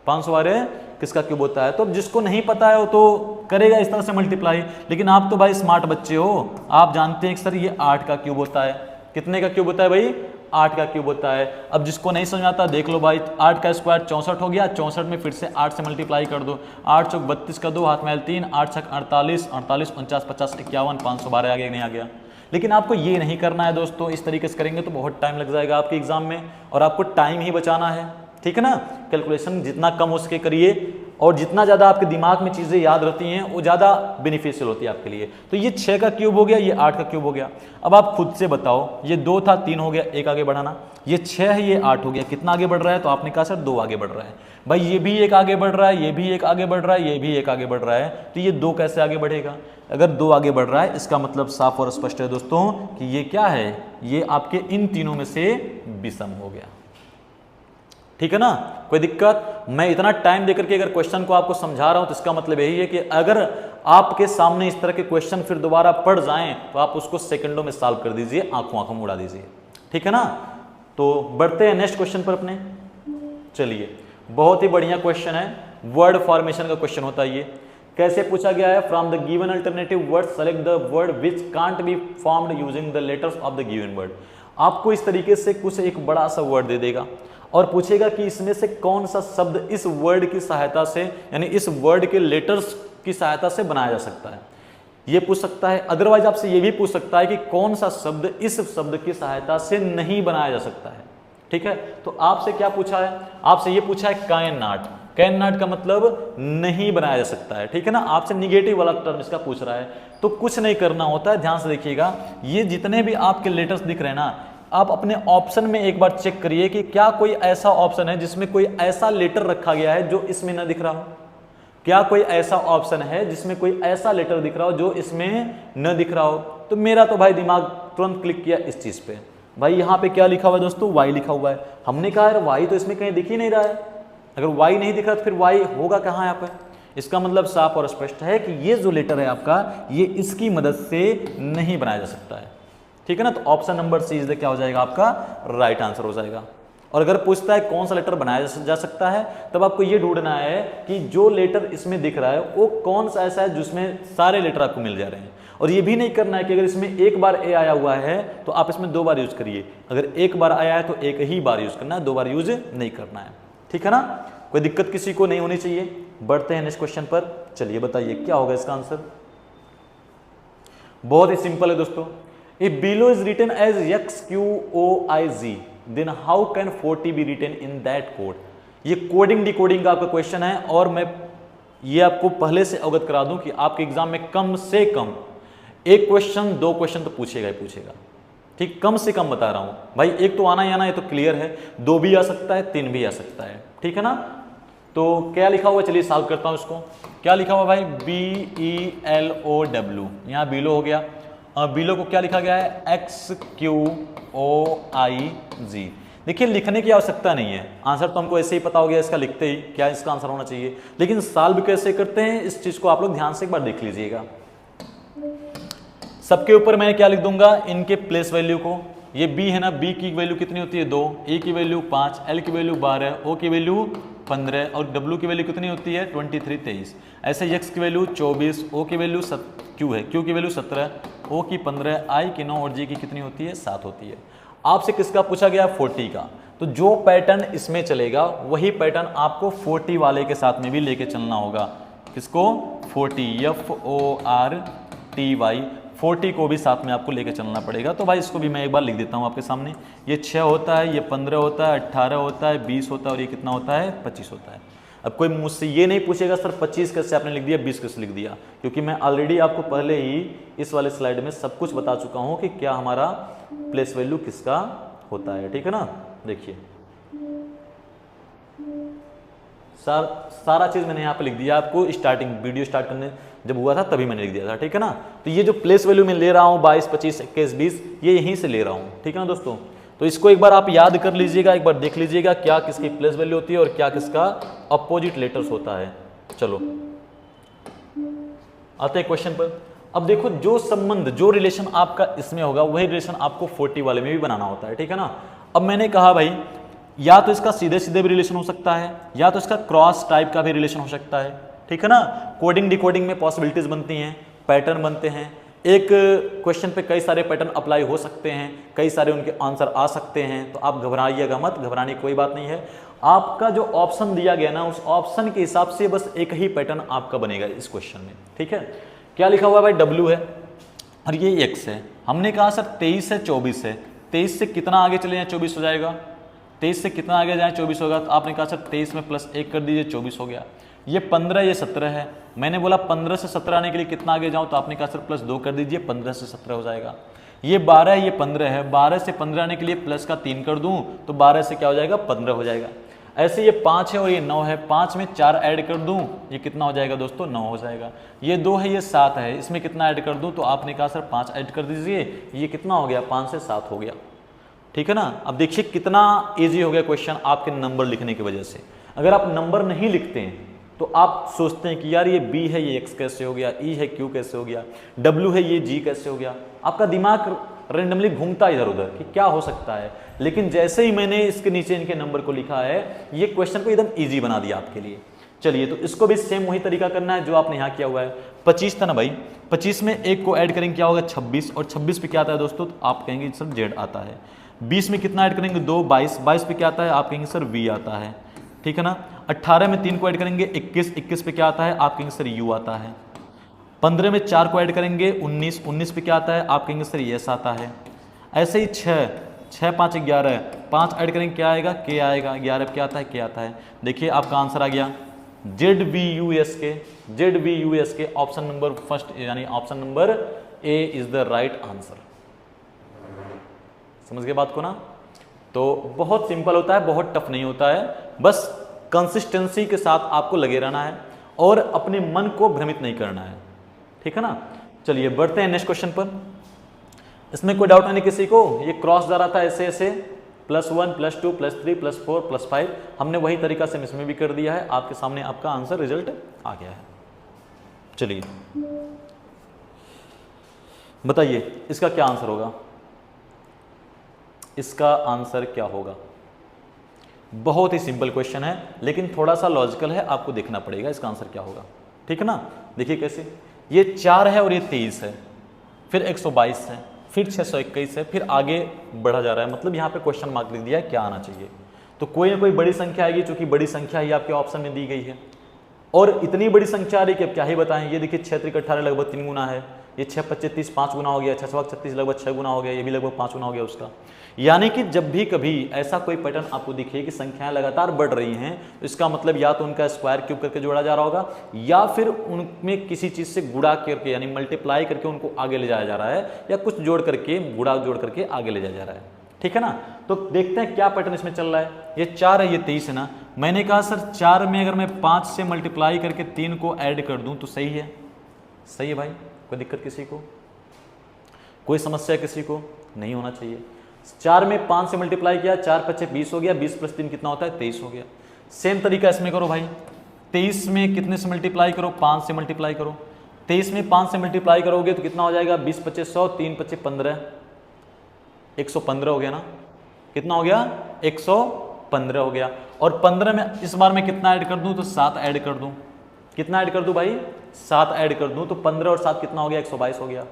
500 बारे किसका क्यूब होता है। तो जिसको नहीं पता है वो तो करेगा इस तरह से मल्टीप्लाई, लेकिन आप तो भाई स्मार्ट बच्चे हो, आप जानते हैं कि सर ये 8 का क्यूब होता है। कितने का क्यूब होता है भाई? 8 का क्यूब होता है। अब जिसको नहीं समझ आता देख लो भाई, 8 का स्क्वायर 64 हो गया, 64 में फिर से 8 से मल्टीप्लाई कर दो, 8 चौक 32 का 2 हाथ में 3, 8 छक 48, 48 49 50 51 512 आ गया नहीं आ गया। लेकिन आपको ये नहीं करना है दोस्तों, इस तरीके से करेंगे तो बहुत टाइम लग जाएगा आपके एग्जाम में, और आपको टाइम ही बचाना है, ठीक है ना। कैलकुलेशन जितना कम हो सके करिए, और जितना ज़्यादा आपके दिमाग में चीज़ें याद रहती हैं वो ज़्यादा बेनिफिशियल होती है आपके लिए। तो ये 6 का क्यूब हो गया, ये 8 का क्यूब हो गया। अब आप खुद से बताओ, ये 2 था 3 हो गया, 1 आगे बढ़ाना, ये 6 है ये 8 हो गया, कितना आगे बढ़ रहा है? तो आपने कहा सर 2 आगे बढ़ रहा है। भाई ये भी एक आगे बढ़ रहा है, ये भी एक आगे बढ़ रहा है, ये भी एक आगे बढ़ रहा है, तो ये 2 कैसे आगे बढ़ेगा? अगर 2 आगे बढ़ रहा है इसका मतलब साफ और स्पष्ट है दोस्तों कि ये क्या है, ये आपके इन तीनों में से विषम हो गया, ठीक है ना। कोई दिक्कत? मैं इतना टाइम देकर के अगर क्वेश्चन को आपको समझा रहा हूं तो इसका मतलब यही है कि अगर आपके सामने इस तरह के क्वेश्चन फिर दोबारा पढ़ जाएं तो आप उसको सेकंडों में सॉल्व कर दीजिए, आंखों आंखों में उड़ा दीजिए, ठीक है ना। तो बढ़ते हैं नेक्स्ट क्वेश्चन पर अपने। चलिए, बहुत ही बढ़िया क्वेश्चन है, वर्ड फॉर्मेशन का क्वेश्चन होता है ये। कैसे पूछा गया है? From the given alternative word select the word which can't be formed using the letters of the given word. आपको इस तरीके से कुछ एक बड़ा सा वर्ड दे देगा और पूछेगा कि इसमें से कौन सा शब्द इस वर्ड की सहायता से, यानी इस वर्ड के लेटर्स की सहायता से बनाया जा सकता है, ये पूछ सकता है। अदरवाइज आपसे ये भी पूछ सकता है कि कौन सा शब्द इस शब्द की सहायता से नहीं बनाया जा सकता है, ठीक है। तो आपसे क्या पूछा है? आपसे ये पूछा है कैन नॉट। कैन नॉट का मतलब नहीं बनाया जा सकता है, ठीक है ना। आपसे निगेटिव वाला टर्म इसका पूछ रहा है, तो कुछ नहीं करना होता है। ध्यान से देखिएगा, ये जितने भी आपके लेटर्स दिख रहे हैं ना, आप अपने ऑप्शन में एक बार चेक करिए कि क्या कोई ऐसा ऑप्शन है जिसमें कोई ऐसा लेटर रखा गया है जो इसमें न दिख रहा हो। क्या कोई ऐसा ऑप्शन है जिसमें कोई ऐसा लेटर दिख रहा हो जो इसमें न दिख रहा हो? तो मेरा तो भाई दिमाग तुरंत क्लिक किया इस चीज पे। भाई यहाँ पे क्या लिखा हुआ है दोस्तों? वाई लिखा हुआ है। हमने कहा यार वाई तो इसमें कहीं दिख ही नहीं रहा है। अगर वाई नहीं दिख रहा तो फिर वाई होगा कहाँ यहाँ पे? इसका मतलब साफ और स्पष्ट है कि ये जो लेटर है आपका, ये इसकी मदद से नहीं बनाया जा सकता है, ठीक है ना। तो ऑप्शन नंबर सी इज क्या हो जाएगा आपका? राइट आंसर हो जाएगा। और अगर पूछता है कौन सा लेटर बनाया जा सकता है, तब आपको ये ढूंढना है कि जो लेटर इसमें दिख रहा है वो कौन सा ऐसा है जिसमें सारे लेटर आपको मिल जा रहे हैं। और ये भी नहीं करना है कि अगर इसमें एक बार ए आया हुआ है तो आप इसमें 2 बार यूज करिए। अगर एक बार आया है तो एक ही बार यूज करना है, 2 बार यूज नहीं करना है, ठीक है ना। कोई दिक्कत किसी को नहीं होनी चाहिए। बढ़ते हैं नेक्स्ट क्वेश्चन पर। चलिए बताइए क्या होगा इसका आंसर। बहुत ही सिंपल है दोस्तों। If below is written as XQOIZ, then how can 40 be written in that code? ये कोडिंग डिकोडिंग का आपका क्वेश्चन है, और मैं ये आपको पहले से अवगत करा दूं कि आपके एग्जाम में कम से कम 1 क्वेश्चन 2 क्वेश्चन तो पूछेगा ही पूछेगा, ठीक। कम से कम बता रहा हूं भाई, 1 तो आना ही आना, ये तो क्लियर है। 2 भी आ सकता है, 3 भी आ सकता है, ठीक है ना। तो क्या लिखा हुआ, चलिए सॉल्व करता हूं इसको। क्या लिखा हुआ भाई? BELOW, यहाँ बिलो हो गया। बिलो को क्या लिखा गया है? XQOIZ। देखिए लिखने की आवश्यकता नहीं है, आंसर तो हमको ऐसे ही पता हो गया इसका लिखते ही क्या इसका आंसर होना चाहिए। लेकिन सॉल्व कैसे करते हैं इस चीज को आप लोग ध्यान से एक बार देख लीजिएगा। सबके ऊपर मैं क्या लिख दूंगा? इनके प्लेस वैल्यू को। ये B है ना, B की वैल्यू कितनी होती है? 2, E की वैल्यू 5, L की वैल्यू 12, O की वैल्यू 15 और W की वैल्यू कितनी होती है? 23 23। ऐसे X की वैल्यू 24, O की वैल्यू Q की वैल्यू 17, O की 15, I की 9 और G की कितनी होती है? 7 होती है। आपसे किसका पूछा गया? 40 का। तो जो पैटर्न इसमें चलेगा वही पैटर्न आपको 40 वाले के साथ में भी लेके चलना होगा। किसको? 40, FORTY, 40 को भी साथ में आपको लेके चलना पड़ेगा। तो भाई इसको भी मैं एक बार लिख देता हूँ आपके सामने। ये 6 होता है, ये 15 होता है, 18 होता है, 20 होता है और ये कितना होता है? 25 होता है। अब कोई मुझसे ये नहीं पूछेगा सर 25 कैसे आपने लिख दिया, 20 कैसे लिख दिया, क्योंकि मैं ऑलरेडी आपको पहले ही इस वाले स्लाइड में सब कुछ बता चुका हूँ कि क्या हमारा प्लेस वैल्यू किसका होता है, ठीक है ना। देखिए सारा चीज मैंने यहाँ पे लिख दिया आपको। स्टार्टिंग वीडियो स्टार्ट करने जब हुआ था तभी मैंने लिख दिया था, ठीक है ना। तो ये जो प्लेस वैल्यू मैं ले रहा हूँ 22, 25, 21, 20, ये यहीं से ले रहा हूँ, ठीक है ना दोस्तों। तो इसको एक बार आप याद कर लीजिएगा, एक बार देख लीजिएगा क्या किसकी प्लेस वैल्यू होती है और क्या किसका अपोजिट लेटर्स होता है। चलो आते हैं क्वेश्चन पर। अब देखो जो संबंध, जो रिलेशन आपका इसमें होगा वही रिलेशन आपको 40 वाले में भी बनाना होता है, ठीक है ना। अब मैंने कहा भाई या तो इसका सीधे सीधे भी रिलेशन हो सकता है, या तो इसका क्रॉस टाइप का भी रिलेशन हो सकता है, ठीक है ना। कोडिंग डिकोडिंग में पॉसिबिलिटीज बनती हैं, पैटर्न बनते हैं, एक क्वेश्चन पे कई सारे पैटर्न अप्लाई हो सकते हैं, कई सारे उनके आंसर आ सकते हैं। तो आप घबराइएगा मत, घबराने की कोई बात नहीं है। आपका जो ऑप्शन दिया गया ना, उस ऑप्शन के हिसाब से बस एक ही पैटर्न आपका बनेगा इस क्वेश्चन में, ठीक है। क्या लिखा हुआ है भाई, W है और ये X है। हमने कहा सर 23 है 24 है, 23 से कितना आगे चले जाए 24 हो जाएगा, 23 से कितना आगे जाए 24 होगा। तो आपने कहा सर 23 में +1 कर दीजिए 24 हो गया। ये 15 ये 17 है, मैंने बोला 15 से 17 आने के लिए कितना आगे जाऊं, तो आपने कहा सर +2 कर दीजिए 15 से 17 हो जाएगा। ये 12 है ये 15 है, 12 से 15 आने के लिए प्लस का 3 कर दूं तो 12 से क्या हो जाएगा 15 हो जाएगा। ऐसे ये 5 है और ये 9 है, 5 में 4 ऐड कर दूं ये कितना हो जाएगा दोस्तों 9 हो जाएगा। ये 2 है ये 7 है, इसमें कितना ऐड कर दूं, तो आपने कहा सर 5 ऐड कर दीजिए, ये कितना हो गया 5 से 7 हो गया, ठीक है ना। अब देखिए कितना ईजी हो गया क्वेश्चन आपके नंबर लिखने की वजह से। अगर आप नंबर नहीं लिखते हैं तो आप सोचते हैं कि यार ये B है ये X कैसे हो गया, E है Q कैसे हो गया, W है ये G कैसे हो गया, आपका दिमाग रेंडमली घूमता इधर उधर कि क्या हो सकता है। लेकिन जैसे ही मैंने इसके नीचे इनके नंबर को लिखा है, ये क्वेश्चन को एकदम ईजी बना दिया आपके लिए। चलिए तो इसको भी सेम वही तरीका करना है जो आपने यहाँ किया हुआ है। 25 था ना भाई, 25 में 1 को ऐड करेंगे क्या होगा 26, और 26 पे क्या आता है दोस्तों, तो आप कहेंगे सर Z आता है। 20 में कितना ऐड करेंगे 2, 22 पे क्या आता है, आप कहेंगे सर V आता है, ठीक है ना। 18 में 3 को ऐड करेंगे 21 पे क्या आता है, आप कहेंगे सर U आता है। 15 में 4 को ऐड करेंगे 19 पे क्या आता है, आप कहेंगे सर S आता है। ऐसे ही 6 5 11, 5 ऐड करेंगे क्या आएगा K आएगा, 11 पे क्या आता है K आता है। देखिए आपका आंसर आ गया ZVUS के ऑप्शन नंबर फर्स्ट, यानी option number A is the right answer. समझ गए बात को ना। तो बहुत सिंपल होता है, बहुत टफ नहीं होता है, बस कंसिस्टेंसी के साथ आपको लगे रहना है और अपने मन को भ्रमित नहीं करना है, ठीक है ना। चलिए बढ़ते हैं नेक्स्ट क्वेश्चन पर। इसमें कोई डाउट नहीं किसी को, ये क्रॉस जा रहा था ऐसे ऐसे +1 +2 +3 +4 +5, हमने वही तरीका से इसमें भी कर दिया है। आपके सामने आपका आंसर रिजल्ट आ गया है। चलिए बताइए इसका क्या आंसर होगा, इसका आंसर क्या होगा। बहुत ही सिंपल क्वेश्चन है लेकिन थोड़ा सा लॉजिकल है, आपको देखना पड़ेगा इसका आंसर क्या होगा, ठीक है ना। देखिए कैसे, ये 4 है और ये 23 है, फिर 122 है, फिर 621 है, फिर आगे बढ़ा जा रहा है। मतलब यहाँ पे क्वेश्चन मार्क लिख दिया है, क्या आना चाहिए। तो कोई ना कोई बड़ी संख्या आएगी, चूंकि बड़ी संख्या ही आपके ऑप्शन में दी गई है और इतनी बड़ी संख्या आ रही कि अब क्या ही बताएं। ये देखिए 6 × 18 लगभग 3 गुना है, ये 6 × 25 30 5 गुना हो गया, 6 × 36 लगभग 6 गुना हो गया, ये भी लगभग 5 गुना हो गया उसका। यानी कि जब भी कभी ऐसा कोई पैटर्न आपको दिखे कि संख्याएं लगातार बढ़ रही हैं, तो इसका मतलब या तो उनका स्क्वायर क्यूब करके जोड़ा जा रहा होगा, या फिर उनमें किसी चीज से गुणा करके यानी मल्टीप्लाई करके उनको आगे ले जाया जा रहा है, या कुछ जोड़ करके गुणा जोड़ करके आगे ले जाया जा रहा है, ठीक है ना। तो देखते हैं क्या पैटर्न इसमें चल रहा है। ये 4 है ये 23 है ना, मैंने कहा सर 4 में अगर मैं 5 से मल्टीप्लाई करके 3 को ऐड कर दूं तो सही है। सही है भाई, कोई दिक्कत किसी को, कोई समस्या किसी को नहीं होना चाहिए। 4 में 5 से मल्टीप्लाई किया, 4 × 5 20 हो गया, 20 + 3 कितना होता है 23 हो गया। सेम तरीका इसमें करो भाई, 23 में कितने से मल्टीप्लाई करो 5 से मल्टीप्लाई करो, 23 में 5 से मल्टीप्लाई करोगे तो कितना हो जाएगा 20 × 25 100, 3 × 25 15, 115 हो गया ना। कितना हो गया 115 हो गया। और 15 में इस बार मैं कितना ऐड कर दूं, तो 7 ऐड कर दूं। कितना ऐड कर दूं भाई 7 ऐड कर दूं, तो 15 और 7 कितना हो गया 122 हो गया।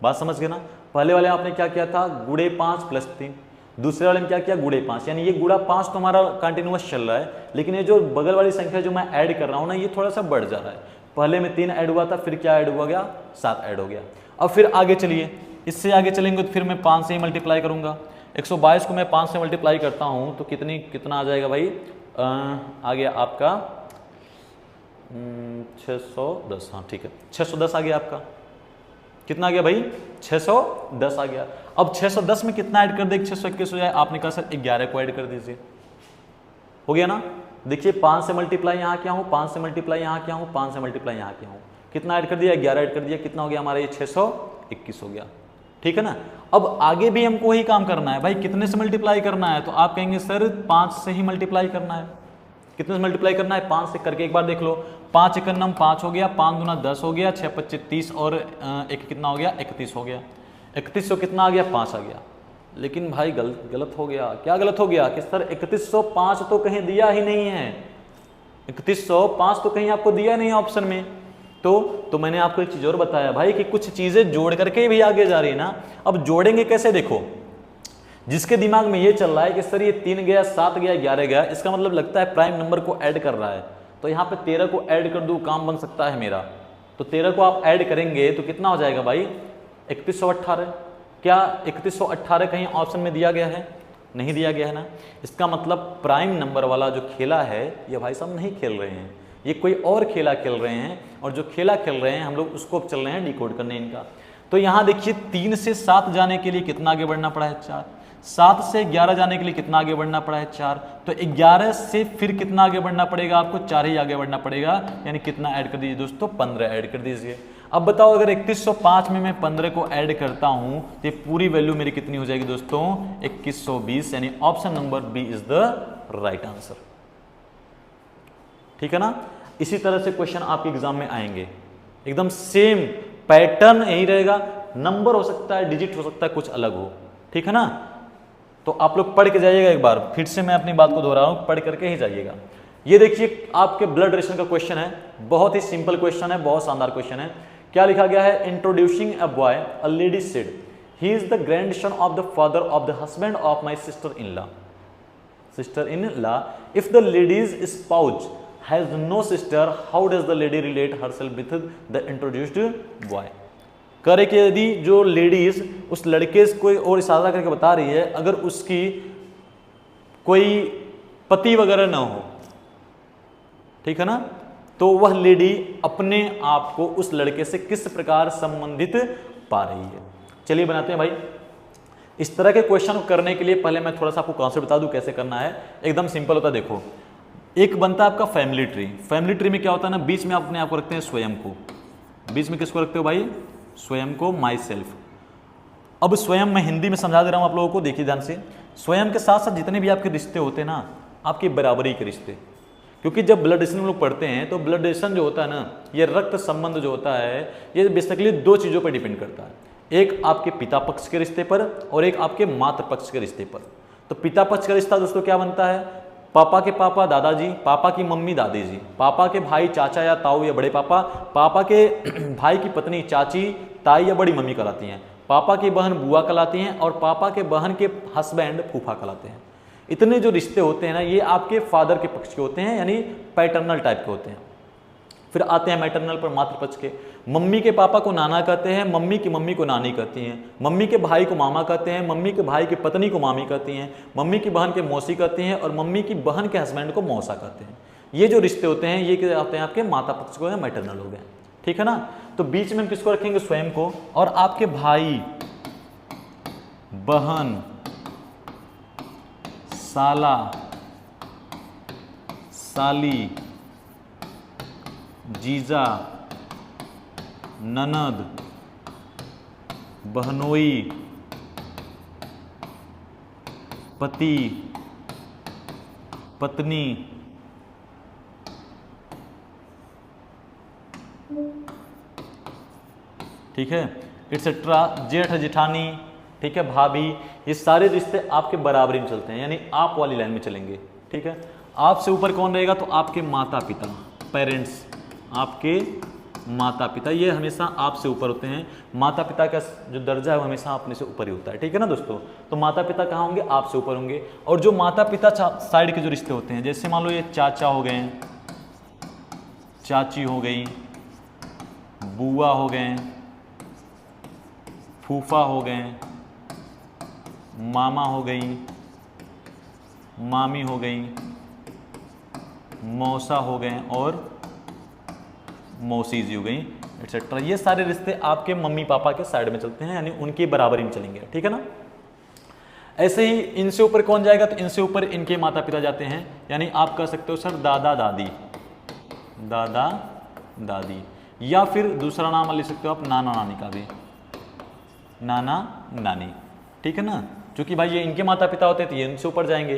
बात समझ गए ना। पहले वाले आपने क्या किया था गुणे 5 + 3, दूसरे वाले में क्या किया गुणे 5, यानी ये गुणा 5 तो हमारा कंटिन्यूअस चल रहा है, लेकिन ये जो बगल वाली संख्या जो मैं ऐड कर रहा हूँ ना, ये थोड़ा सा बढ़ जा रहा है। पहले में 3 ऐड हुआ था, फिर क्या ऐड हुआ गया 7 ऐड हो गया। अब फिर आगे चलिए, इससे आगे चलेंगे तो फिर मैं 5 से ही मल्टीप्लाई करूंगा। 122 को मैं 5 से मल्टीप्लाई करता हूं तो कितना आ जाएगा भाई, आ गया आपका 610, हाँ ठीक है 610 आ गया आपका। कितना आ गया भाई 610 आ गया। अब 610 में कितना ऐड कर दे 621 हो जाए, आपने कहा सर 11 को ऐड कर दीजिए, हो गया ना। देखिए 5 से मल्टीप्लाई यहाँ क्या हूँ, 5 से मल्टीप्लाई यहाँ क्या हूँ, 5 से मल्टीप्लाई यहाँ क्या हूँ, कितना ऐड कर दिया 11 ऐड कर दिया, कितना हो गया हमारा ये 621 हो गया, ठीक है ना। अब आगे भी हमको वही काम करना है भाई, कितने से मल्टीप्लाई करना है, तो आप कहेंगे सर 5 से ही मल्टीप्लाई करना है। कितने से मल्टीप्लाई करना है 5 से, करके एक बार देख लो। 5 × 1 = 5 हो गया, 5 × 2 = 10 हो गया, 6 × 25 30 और 1 कितना हो गया 31 हो गया। 31 से कितना आ गया 5 आ गया, लेकिन भाई गलत हो गया। क्या गलत हो गया कि सर 3105 तो कहीं दिया ही नहीं है, 3105 तो कहीं आपको दिया नहीं है ऑप्शन में। तो मैंने आपको एक चीज और बताया भाई कि कुछ चीजें जोड़ करके भी आगे जा रही है ना। अब जोड़ेंगे कैसे, देखो जिसके दिमाग में ये चल रहा है कि सर ये 3 गया, 7 गया, 11 गया, इसका मतलब लगता है प्राइम नंबर को ऐड कर रहा है। तो यहाँ पे 13 को ऐड कर दूं, काम बन सकता है मेरा। तो 13 को आप ऐड करेंगे तो कितना हो जाएगा भाई 3118। क्या 3118 कहीं ऑप्शन में दिया गया है? नहीं दिया गया है ना। इसका मतलब प्राइम नंबर वाला जो खेला है ये भाई साहब नहीं खेल रहे हैं, ये कोई और खेला खेल रहे हैं, और जो खेला खेल रहे हैं हम लोग उसको अब चल रहे हैं डिकोड करने इनका। तो यहाँ देखिए 3 से 7 जाने के लिए कितना आगे बढ़ना पड़ा है 4, 7 से 11 जाने के लिए कितना आगे बढ़ना पड़ा है 4, तो 11 से फिर कितना आगे बढ़ना पड़ेगा आपको, 4 ही आगे बढ़ना पड़ेगा, यानी कितना ऐड कर दीजिए दोस्तों 15 ऐड कर दीजिए। अब बताओ अगर 3105 में मैं 15 को ऐड करता हूं तो पूरी वैल्यू मेरी कितनी हो जाएगी दोस्तों 2120, यानी option number B is the right answer. ठीक है ना। इसी तरह से क्वेश्चन आपके एग्जाम में आएंगे, एकदम सेम पैटर्न यही रहेगा, नंबर हो सकता है, डिजिट हो सकता है, कुछ अलग हो। ठीक है ना। तो आप लोग पढ़ के जाइएगा एक बार, फिर से मैं अपनी बात को दोहरा रहा हूं, पढ़ करके ही जाइएगा। ये देखिए आपके ब्लड रिलेशन का क्वेश्चन है, बहुत ही सिंपल क्वेश्चन है, बहुत शानदार क्वेश्चन है। क्या लिखा गया है, introducing a boy, a lady said he is the grandson of the father of the husband of my sister in law if the lady's spouse has no sister how does the lady relate herself with the introduced boy. करे कि यदि जो ladies उस लड़के को और इशारा करके बता रही है, अगर उसकी कोई पति वगैरह ना हो, ठीक है ना, तो वह लेडी अपने आप को उस लड़के से किस प्रकार संबंधित पा रही है। चलिए बनाते हैं भाई। इस तरह के क्वेश्चन करने के लिए पहले मैं थोड़ा सा आपको कॉन्सेप्ट बता दूं कैसे करना है। एकदम सिंपल होता है। देखो एक बनता है आपका फैमिली ट्री। फैमिली ट्री में क्या होता है ना, बीच में आप अपने आप को रखते हैं स्वयं को। बीच में किसको रखते हो भाई, स्वयं को, माई सेल्फ। अब स्वयं मैं हिंदी में समझा दे रहा हूं आप लोगों को, देखिए ध्यान से। स्वयं के साथ साथ जितने भी आपके रिश्ते होते हैं ना, आपकी बराबरी के रिश्ते, क्योंकि जब ब्लड रिलेशन हम लोग पढ़ते हैं तो ब्लड रिलेशन जो होता है ना, ये रक्त संबंध जो होता है, ये बेसिकली 2 चीज़ों पर डिपेंड करता है। एक आपके पिता पक्ष के रिश्ते पर और एक आपके मातृ पक्ष के रिश्ते पर। तो पिता पक्ष का रिश्ता दोस्तों क्या बनता है, पापा के पापा दादाजी, पापा की मम्मी दादी जी, पापा के भाई चाचा या ताऊ या बड़े पापा, पापा के भाई की पत्नी चाची, ताई या बड़ी मम्मी कहलाती हैं, पापा की बहन बुआ कहलाती हैं, और पापा के बहन के हस्बैंड फूफा कहलाते हैं। इतने जो रिश्ते होते हैं ना, ये आपके फादर के पक्ष के होते हैं, यानी पैटर्नल टाइप के होते हैं। फिर आते हैं मैटरनल पर, मातृपक्ष के। मम्मी के पापा को नाना कहते हैं, मम्मी की मम्मी को नानी कहती हैं, मम्मी के भाई को मामा कहते हैं, मम्मी के भाई की पत्नी को मामी कहती हैं, मम्मी की बहन के मौसी कहती हैं, और मम्मी की बहन के हस्बैंड को मौसा कहते हैं। ये जो रिश्ते होते हैं ये क्या होते हैं आपके माता पक्ष को, मैटरनल हो गए। ठीक है ना। तो बीच में हम किसको रखेंगे, स्वयं को, और आपके भाई, बहन, साला, साली, जीजा, ननद, बहनोई, पति, पत्नी, ठीक है, एक्सेट्रा, जेठ जेठानी, ठीक है, भाभी, ये सारे रिश्ते आपके बराबरी में चलते हैं, यानी आप वाली लाइन में चलेंगे। ठीक है। आपसे ऊपर कौन रहेगा, तो आपके माता पिता, पेरेंट्स, आपके माता पिता, ये हमेशा आपसे ऊपर होते हैं। माता पिता का जो दर्जा है वो हमेशा अपने से ऊपर ही होता है। ठीक है ना दोस्तों। तो माता पिता कहाँ होंगे, आपसे ऊपर होंगे। और जो माता पिता साइड के जो रिश्ते होते हैं, जैसे मान लो ये चाचा हो गए, चाची हो गई, बुआ हो गए, फूफा हो गए, मामा हो गई, मामी हो गई, मौसा हो गए, और मौसीजी हो गई, एक्सेट्रा। ये सारे रिश्ते आपके मम्मी पापा के साइड में चलते हैं, यानी उनकी बराबरी में चलेंगे। ठीक है ना। ऐसे ही इनसे ऊपर कौन जाएगा, तो इनसे ऊपर इनके माता पिता जाते हैं, यानी आप कह सकते हो सर दादा दादी, दादा दादी, या फिर दूसरा नाम लिख सकते हो आप नाना नानी का भी, नाना नानी। ठीक है ना। क्योंकि भाई ये इनके माता पिता होते हैं तो ये इनसे ऊपर जाएंगे।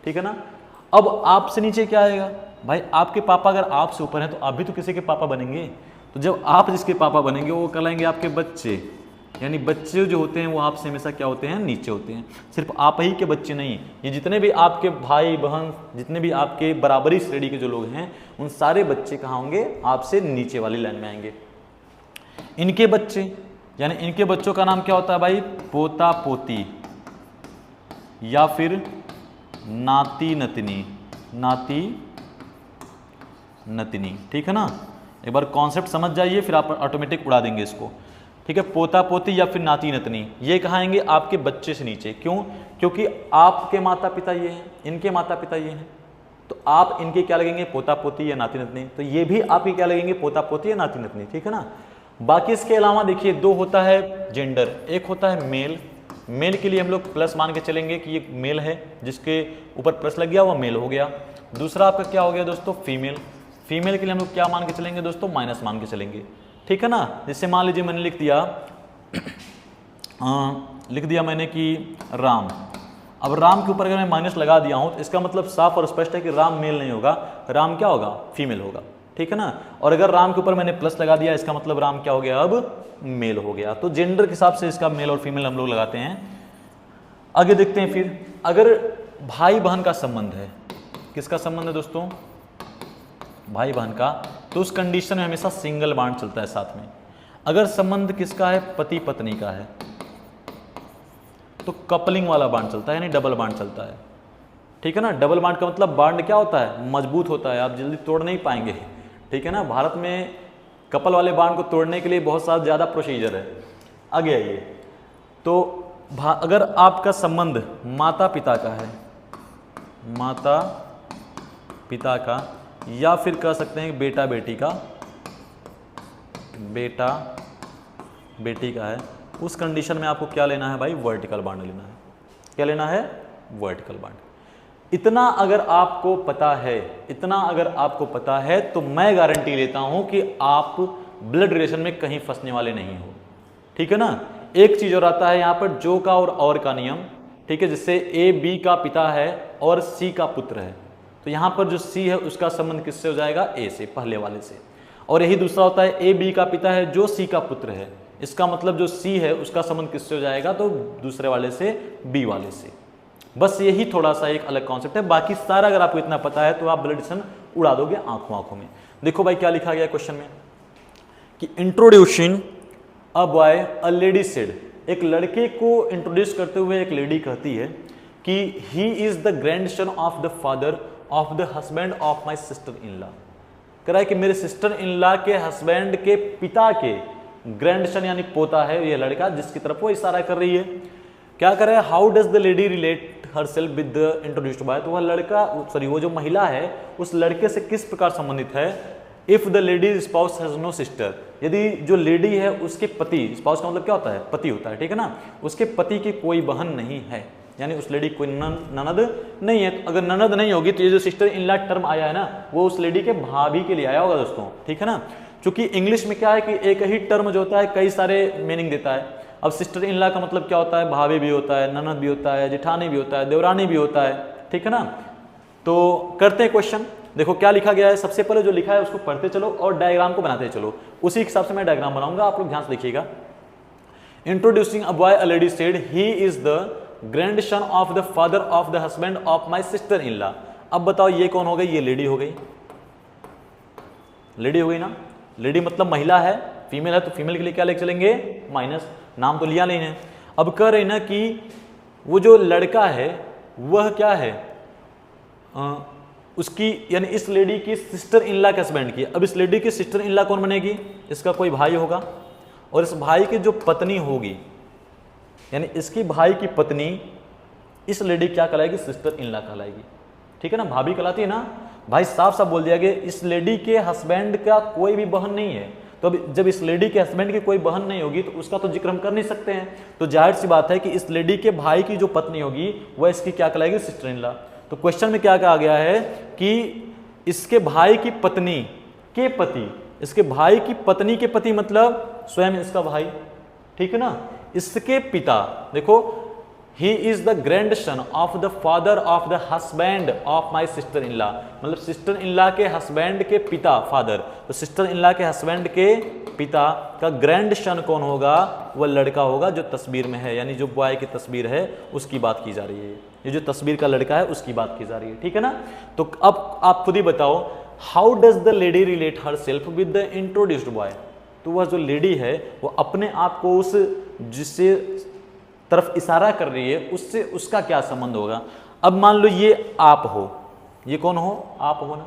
ठीक है ना। अब आपसे नीचे क्या आएगा भाई, आपके पापा अगर आपसे ऊपर हैं तो आप भी तो किसी के पापा बनेंगे। तो जब आप जिसके पापा बनेंगे वो कहलाएंगे आपके बच्चे। यानी बच्चे जो होते हैं वो आपसे हमेशा क्या होते हैं, नीचे होते हैं। सिर्फ आप ही के बच्चे नहीं, ये जितने भी आपके भाई बहन, जितने भी आपके बराबरी श्रेणी के जो लोग हैं, उन सारे बच्चे कहाँ होंगे, आपसे नीचे वाली लाइन में आएंगे। इनके बच्चे, यानी इनके बच्चों का नाम क्या होता है भाई, पोता पोती या फिर नाती नतनी, नाती नतनी, ठीक है ना। एक बार कॉन्सेप्ट समझ जाइए, फिर आप ऑटोमेटिक उड़ा देंगे इसको, ठीक है। पोता पोती या फिर नाती नतनी, ये कहाँ आएंगे, आपके बच्चे से नीचे। क्यों, क्योंकि आपके माता पिता ये हैं, इनके माता पिता ये हैं, तो आप इनके क्या लगेंगे, पोता पोती या नाती नतनी, तो ये भी आपके क्या लगेंगे, पोता पोती या नाती नतनी, ठीक है ना। बाकी इसके अलावा देखिए दो होता है जेंडर, एक होता है मेल। मेल के लिए हम लोग प्लस मान के चलेंगे कि ये मेल है, जिसके ऊपर प्लस लग गया वो मेल हो गया। दूसरा आपका क्या हो गया दोस्तों, फीमेल। फीमेल के लिए हम लोग क्या मान के चलेंगे दोस्तों, माइनस मान के चलेंगे, ठीक है ना। जैसे मान लीजिए मैंने लिख दिया मैंने कि राम। अब राम के ऊपर अगर मैं माइनस लगा दिया हूं तो इसका मतलब साफ और स्पष्ट है कि राम मेल नहीं होगा, राम क्या होगा, फीमेल होगा, ठीक है ना। और अगर राम के ऊपर मैंने प्लस लगा दिया, इसका मतलब राम क्या हो गया, अब मेल हो गया। तो जेंडर के हिसाब से इसका मेल और फीमेल हम लोग लगाते हैं। आगे देखते हैं फिर, अगर भाई बहन का संबंध है, किसका संबंध है दोस्तों, भाई बहन का, तो उस कंडीशन में हमेशा सिंगल बॉन्ड चलता है साथ में। अगर संबंध किसका है, पति पत्नी का है, तो कपलिंग वाला बॉन्ड चलता है, यानी डबल बॉन्ड चलता है, ठीक है ना। डबल बॉन्ड का मतलब बॉन्ड क्या होता है, मजबूत होता है, आप जल्दी तोड़ नहीं पाएंगे, ठीक है ना। भारत में कपल वाले बॉन्ड को तोड़ने के लिए बहुत सारा ज़्यादा प्रोसीजर है। आगे आइए, तो अगर आपका संबंध माता पिता का है, माता पिता का, या फिर कह सकते हैं बेटा बेटी का, बेटा बेटी का है, उस कंडीशन में आपको क्या लेना है भाई, वर्टिकल बॉन्ड लेना है। क्या लेना है, वर्टिकल बॉन्ड। इतना अगर आपको पता है, इतना अगर आपको पता है, तो मैं गारंटी लेता हूं कि आप ब्लड रिलेशन में कहीं फंसने वाले नहीं हो, ठीक है ना। एक चीज और आता है यहां पर, जो का और का नियम, ठीक है। जिससे ए बी का पिता है और सी का पुत्र है, तो यहां पर जो सी है उसका संबंध किससे हो जाएगा, ए से, पहले वाले से। और यही दूसरा होता है, ए बी का पिता है जो सी का पुत्र है, इसका मतलब जो सी है उसका संबंध किससे हो जाएगा, तो दूसरे वाले से, बी वाले से। बस यही थोड़ा सा एक अलग कॉन्सेप्ट है, बाकी सारा अगर आपको इतना पता है तो आप ब्लड रिलेशन उड़ा दोगे आंखों आंखों में। देखो भाई क्या लिखा गया क्वेश्चन में, कि introducing a boy a lady said, एक लड़के को इंट्रोड्यूस करते हुए एक लेडी कहती है कि ही is the grandson of the father of the husband of my sister in law. कह रहा है कि मेरे सिस्टर इन लॉ के हस्बैंड के पिता के ग्रैंडसन यानी पोता है ये लड़का, जिसकी तरफ वो इशारा कर रही है। क्या कर रहा है, how does the lady relate herself with the introduced boy, तो वह लड़का, सॉरी वो जो महिला है उस लड़के से किस प्रकार संबंधित है। If the lady spouse has no sister, यदि जो लेडी है उसके पति, स्पाउस का मतलब क्या होता है, पति होता है, ठीक है ना, उसके पति की कोई बहन नहीं है, यानी उस लेडी कोई ननद नहीं है। अगर ननद नहीं होगी तो ये जो सिस्टर इन लॉ टर्म आया है ना, वो उस लेडी के भाभी के लिए आया होगा दोस्तों, ठीक है ना। क्योंकि इंग्लिश में क्या है कि एक ही टर्म जो होता है कई सारे मीनिंग देता है। अब सिस्टर इन लॉ का मतलब क्या होता है, भाभी भी होता है, ननद भी होता है, जेठानी भी होता है, देवरानी भी होता है, ठीक है ना। तो करते हैं क्वेश्चन, देखो क्या लिखा गया है। सबसे पहले जो लिखा है उसको पढ़ते चलो और डायग्राम को बनाते चलो, उसी हिसाब से मैं डायग्राम बनाऊंगा, आप लोग ध्यान से देखिएगा। Introducing a boy a lady said he is the grandson of the father of the husband of my sister in law. अब बताओ ये कौन हो गई, ये लेडी हो गई, लेडी हो गई ना। लेडी मतलब महिला है, फीमेल है तो फीमेल के लिए क्या लेके चलेंगे, माइनस, नाम तो लिया नहीं है। अब कह रहे ना कि वो जो लड़का है वह क्या है, उसकी यानी इस लेडी की सिस्टर इन लॉ के हस्बैंड की। अब इस लेडी की सिस्टर इन लॉ कौन बनेगी, इसका कोई भाई होगा, और इस भाई की जो पत्नी होगी, यानी इसकी भाई की पत्नी, इस लेडी क्या कहलाएगी, सिस्टर इन लॉ कहलाएगी, ठीक है ना। भाभी कहलाती है ना, भाई साफ साफ बोल दिया गया इस लेडी के हस्बैंड का कोई भी बहन नहीं है। तो अब जब इस लेडी के हस्बैंड की कोई बहन नहीं होगी तो उसका तो जिक्र हम कर नहीं सकते हैं, तो जाहिर सी बात है कि इस लेडी के भाई की जो पत्नी होगी वह इसकी क्या कहलाएगी, सिस्टर इन लॉ। तो क्वेश्चन में क्या कहा गया है कि इसके भाई की पत्नी के पति, इसके भाई की पत्नी के पति मतलब स्वयं इसका भाई, ठीक है ना। इसके पिता, देखो ही is the grandson of the father of the husband of my sister in law, मतलब सिस्टर इन लॉ के हस्बैंड के पिता, फादर, तो सिस्टर इन लॉ के हस्बैंड के पिता का ग्रैंड सन कौन होगा, वह लड़का होगा जो तस्वीर में है, यानी जो बॉय की तस्वीर है उसकी बात की जा रही है, ये जो तस्वीर का लड़का है उसकी बात की जा रही है, ठीक है ना। तो अब आप खुद ही बताओ, how does the lady relate her self with the introduced boy. तो वह जो लेडी है वो अपने आप को उस जिससे तरफ इशारा कर रही है उससे उसका क्या संबंध होगा। अब मान लो ये आप हो, ये कौन हो, आप हो ना।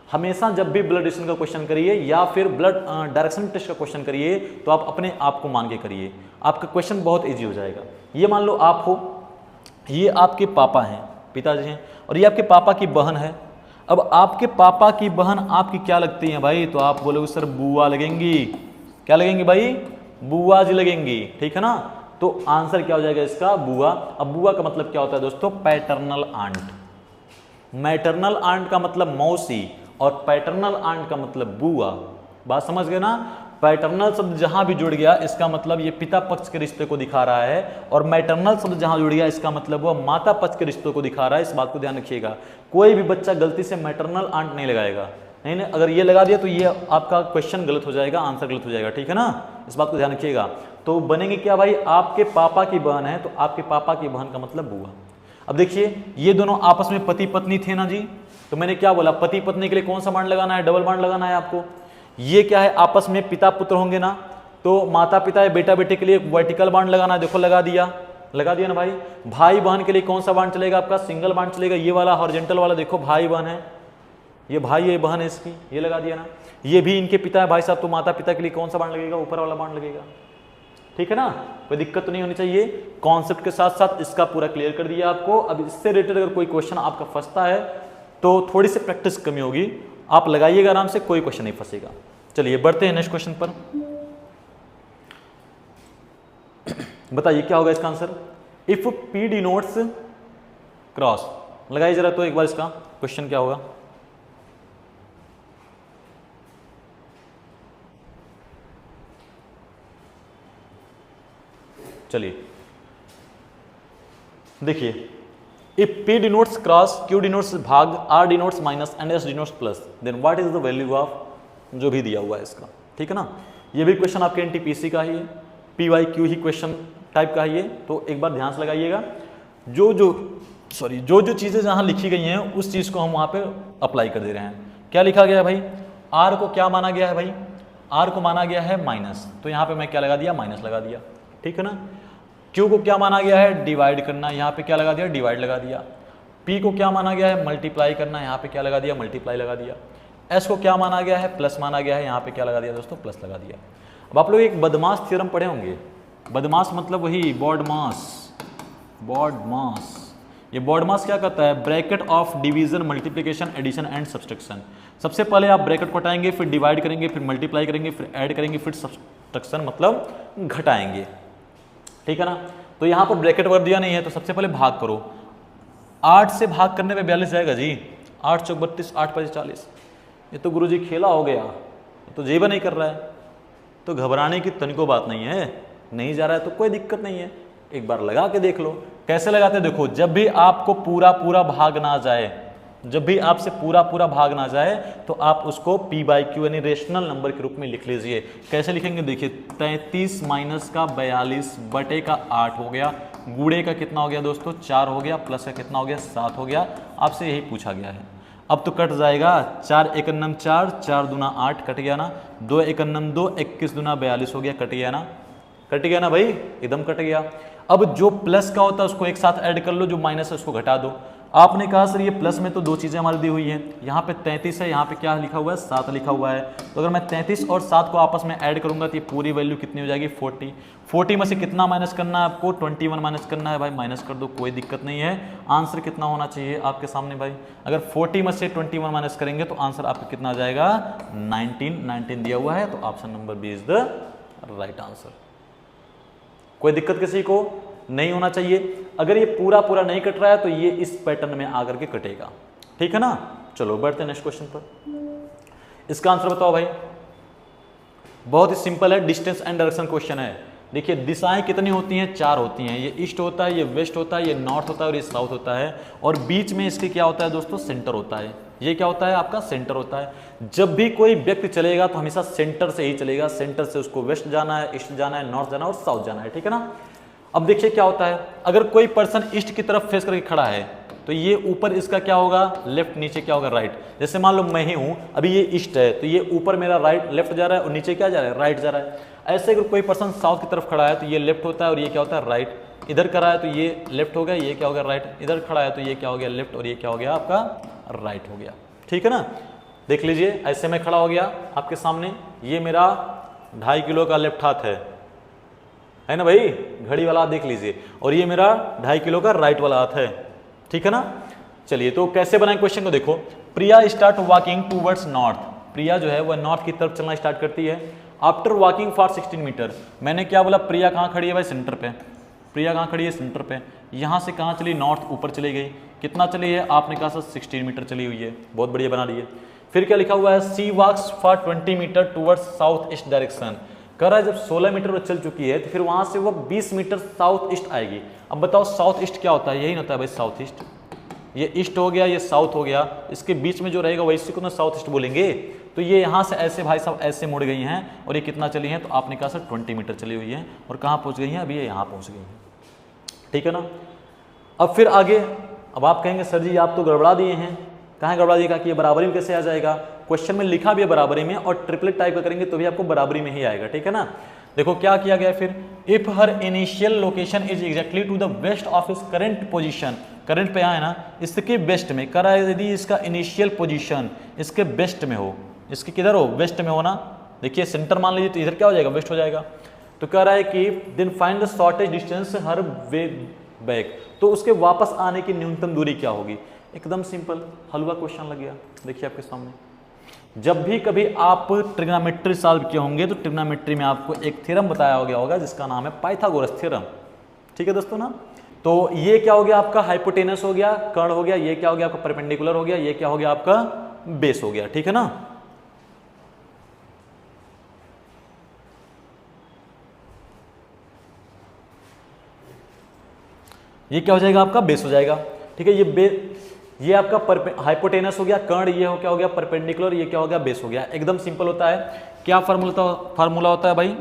हमेशा जब भी ब्लड रिलेशन का क्वेश्चन करिए या फिर ब्लड डायरेक्शन टेस्ट का क्वेश्चन करिए तो आप अपने आप को मान के करिए, आपका क्वेश्चन बहुत इजी हो जाएगा। ये मान लो आप हो, ये आपके पापा हैं, पिताजी हैं, और ये आपके पापा की बहन है। अब आपके पापा की बहन आपकी क्या लगती है भाई, तो आप बोलोगे सर बुआ लगेंगी। क्या लगेंगी भाई, बुआ जी लगेंगी, ठीक है ना। तो आंसर क्या हो जाएगा इसका, बुआ। अब बुआ का मतलब क्या होता है दोस्तों, पैटर्नल आंट। मैटरनल आंट का मतलब मौसी और पैटर्नल आंट का मतलब बुआ। बात समझ गए ना। पैटर्नल शब्द जहां भी जुड़ गया इसका मतलब ये पिता पक्ष के रिश्ते को दिखा रहा है, और मैटरनल शब्द जहां जुड़ गया इसका मतलब वह माता पक्ष के रिश्तों को दिखा रहा है। इस बात को ध्यान रखिएगा, कोई भी बच्चा गलती से मैटरनल आंट नहीं लगाएगा, नहीं नहीं, अगर ये लगा दिया तो ये आपका क्वेश्चन गलत हो जाएगा, आंसर गलत हो जाएगा, ठीक है ना। इस बात को ध्यान रखिएगा। तो बनेंगे क्या भाई, आपके पापा की बहन है तो आपके पापा की बहन का मतलब बुआ। अब देखिए ये दोनों आपस में पति पत्नी थे ना जी, तो मैंने क्या बोला, पति पत्नी के लिए कौन सा बांड लगाना है, डबल बांड लगाना है आपको। ये क्या है, आपस में पिता पुत्र होंगे ना, तो माता पिता या बेटा बेटे के लिए वर्टिकल बांड लगाना है, देखो लगा दिया ना भाई। भाई बहन के लिए कौन सा बांड चलेगा आपका, सिंगल बांड चलेगा, ये वाला हॉरिजॉन्टल वाला, देखो भाई बहन है, ये भाई है, बहन है इसकी, ये लगा दिया ना। ये भी इनके पिता है भाई साहब, तो माता पिता के लिए कौन सा बांड लगेगा, ऊपर वाला बांड लगेगा, ठीक है ना। कोई दिक्कत तो नहीं होनी चाहिए। कॉन्सेप्ट के साथ साथ इसका पूरा क्लियर कर दिया आपको। अब इससे रिलेटेड अगर कोई क्वेश्चन आपका फंसता है तो थोड़ी सी प्रैक्टिस कमी होगी, आप लगाइएगा आराम से, कोई क्वेश्चन नहीं फंसेगा। चलिए बढ़ते हैं नेक्स्ट क्वेश्चन पर। बताइए क्या होगा इसका answer. If P denotes cross, लगाइए जरा तो एक बार इसका क्वेश्चन क्या होगा। चलिए देखिए, if P denotes cross, Q denotes भाग, R denotes minus and S denotes plus, then what is the value of, जो भी दिया हुआ है इसका, ठीक है ना। ये भी क्वेश्चन आपके NTPC का ही है, PYQ ही क्वेश्चन टाइप का ही है, तो एक बार ध्यान से लगाइएगा। जो जो चीजें जहां लिखी गई हैं उस चीज को हम वहां पे अप्लाई कर दे रहे हैं। क्या लिखा गया है भाई, R को क्या माना गया है भाई, R को माना गया है माइनस, तो यहाँ पे मैं क्या लगा दिया, माइनस लगा दिया, ठीक है ना। Q को क्या माना गया है, डिवाइड करना, यहाँ पे क्या लगा दिया, डिवाइड लगा दिया। P को क्या माना गया है, मल्टीप्लाई करना, यहाँ पे क्या लगा दिया, मल्टीप्लाई लगा दिया। S को क्या माना गया है, प्लस माना गया है, यहाँ पे क्या लगा दिया दोस्तों, प्लस लगा दिया। अब आप लोग एक बदमाश थ्योरम पढ़े होंगे, बदमाश मतलब वही बॉडमास। ये बॉडमास क्या करता है, bracket of division, multiplication, addition and subtraction. सबसे पहले आप ब्रैकेट को हटाएंगे, फिर डिवाइड करेंगे, फिर मल्टीप्लाई करेंगे, फिर ऐड करेंगे, फिर सब्सट्रैक्शन मतलब घटाएंगे, ठीक है ना। तो यहाँ पर ब्रैकेट वर्ड दिया नहीं है, तो सबसे पहले भाग करो। 8 से भाग करने पे 42 जाएगा जी, 8 चौक 32, 8 5 40। ये तो गुरुजी खेला हो गया, तो जेबा नहीं कर रहा है, तो घबराने की तनिको बात नहीं है, नहीं जा रहा है तो कोई दिक्कत नहीं है, एक बार लगा के देख लो। कैसे लगाते हैं, देखो जब भी आपको पूरा पूरा भाग ना जाए, जब भी आपसे पूरा पूरा भाग ना जाए तो आप उसको P/Q यानी रेशनल नंबर के रूप में लिख लीजिए। कैसे लिखेंगे, देखिए 33 माइनस का 42 बटे का 8 हो गया, गुणे का कितना हो गया दोस्तों, 4 हो गया, प्लस का कितना हो गया, 7 हो गया। आपसे यही पूछा गया है। अब तो कट जाएगा, 4 × 1 = 4, 4 दूना 8 कट गया ना, 2 × 1 = 2, 21 दूना 42 हो गया, कट गया ना, कट गया ना भाई, एकदम कट गया। अब जो प्लस का होता है उसको एक साथ ऐड कर लो, जो माइनस है उसको घटा दो। आपने कहा सर ये प्लस में तो दो चीज़ें हमारी दी हुई हैं, यहाँ पे 33 है, यहाँ पे क्या लिखा हुआ है, 7 लिखा हुआ है। तो अगर मैं 33 और 7 को आपस में ऐड करूंगा तो ये पूरी वैल्यू कितनी हो जाएगी, 40। 40 में से कितना माइनस करना है आपको, 21 माइनस करना है भाई, माइनस कर दो, कोई दिक्कत नहीं है। आंसर कितना होना चाहिए आपके सामने भाई, अगर 40 में से 21 माइनस करेंगे तो आंसर आपका कितना आ जाएगा, 19 दिया हुआ है, तो option number B is the right answer. कोई दिक्कत किसी को नहीं होना चाहिए। अगर ये पूरा पूरा नहीं कट रहा है तो ये इस पैटर्न में आकर के कटेगा, ठीक है ना। चलो बढ़ते हैं नेक्स्ट क्वेश्चन पर। इसका आंसर बताओ भाई, बहुत ही सिंपल है, डिस्टेंस एंड डायरेक्शन क्वेश्चन है। देखिए दिशाएं कितनी होती हैं, 4 होती हैं। ये ईस्ट होता है, ये वेस्ट होता है, ये नॉर्थ होता है और ये साउथ होता है। और बीच में इसके क्या होता है दोस्तों, सेंटर होता है। ये क्या होता है आपका, सेंटर होता है। जब भी कोई व्यक्ति चलेगा तो हमेशा सेंटर से ही चलेगा। सेंटर से उसको वेस्ट जाना है, ईस्ट जाना है, नॉर्थ जाना है और साउथ जाना है, ठीक है ना। अब देखिए क्या होता है, अगर कोई पर्सन ईस्ट की तरफ फेस करके खड़ा है तो ये ऊपर इसका क्या होगा, लेफ्ट, नीचे क्या होगा, राइट। जैसे मान लो मैं ही हूं, अभी ये ईस्ट है तो ये ऊपर मेरा राइट, लेफ्ट जा रहा है और नीचे क्या जा रहा है, राइट जा रहा है। ऐसे अगर कोई पर्सन साउथ की तरफ खड़ा है तो ये लेफ्ट होता है और ये क्या होता है, राइट। इधर खड़ा है तो ये लेफ्ट हो गया, ये क्या हो गया, राइट। इधर खड़ा है तो ये क्या हो गया, लेफ्ट, और ये क्या हो गया आपका, राइट हो गया, ठीक है ना। देख लीजिए, ऐसे में खड़ा हो गया आपके सामने, ये मेरा 2.5 किलो का लेफ्ट हाथ है ना भाई, घड़ी वाला हाथ देख लीजिए, और ये मेरा 2.5 किलो का राइट वाला हाथ है, ठीक है ना। चलिए तो कैसे बनाएं क्वेश्चन को, देखो प्रिया स्टार्ट वॉकिंग टूवर्ड्स नॉर्थ। प्रिया जो है वह नॉर्थ की तरफ चलना स्टार्ट करती है। आफ्टर वॉकिंग फॉर 16 मीटर, मैंने क्या बोला, प्रिया कहाँ खड़ी है भाई, सेंटर पे। प्रिया कहाँ खड़ी है, सेंटर पे। यहाँ से कहाँ चली, नॉर्थ, ऊपर चली गई। कितना चली है, आपने कहा सर 16 मीटर चली हुई है, बहुत बढ़िया बना दी है। फिर क्या लिखा हुआ है, C walks for 20 metre towards south east direction. कह रहा है जब 16 मीटर वो चल चुकी है तो फिर वहां से वो 20 मीटर साउथ ईस्ट आएगी। अब बताओ साउथ ईस्ट क्या होता है, यही होता है भाई साउथ ईस्ट। ये ईस्ट हो गया, ये साउथ हो गया, इसके बीच में जो रहेगा वही इसी को ना साउथ ईस्ट बोलेंगे। तो ये यहाँ से ऐसे भाई साहब ऐसे मुड़ गई हैं और ये कितना चली हैं, तो आपने कहा सर 20 मीटर चली हुई है। और कहाँ पहुँच गई हैं, अभी ये यहाँ पहुँच गई हैं, ठीक है ना। अब फिर आगे, अब आप कहेंगे सर जी आप तो गड़बड़ा दिए हैं, कहाँ गड़बड़ा दिएगा कि ये बराबरी में कैसे आ जाएगा। क्वेश्चन में लिखा भी है बराबरी में, और ट्रिपलेट टाइप का करेंगे तो भी आपको बराबरी में ही आएगा, ठीक है ना। देखो क्या किया गया फिर, if her initial location is exactly to the west of his current position, current पे आए ना, इसके वेस्ट में करा है, यदि इसका इनिशियल पोजीशन इसके वेस्ट में हो, इसके किधर हो, वेस्ट में हो ना। देखिए सेंटर मान लीजिए तो इधर क्या हो जाएगा, वेस्ट हो जाएगा। तो कह रहा है कि then find the shortest distance her way back, तो उसके वापस आने की न्यूनतम दूरी क्या होगी। एकदम सिंपल हलवा क्वेश्चन लग गया। देखिए आपके सामने, जब भी कभी आप ट्रिग्नोमेट्री सॉल्व किए होंगे तो ट्रिग्नोमेट्री में आपको एक थ्योरम बताया गया होगा जिसका नाम है पाइथागोरस थ्योरम, ठीक है दोस्तों ना। तो ये क्या हो गया आपका, हाइपोटेनस हो गया, कर्ण हो गया, ये क्या हो गया आपका, परपेंडिकुलर हो गया, ये क्या हो गया आपका, बेस हो गया, ठीक है ना। ये क्या हो जाएगा आपका, बेस हो जाएगा, ठीक है। ये आपका हाइपोटेनस हो गया, कर्ण, ये हो क्या हो गया, परपेंडिकुलर, ये क्या हो गया, बेस हो गया। एकदम सिंपल होता है। क्या फार्मूला होता है भाई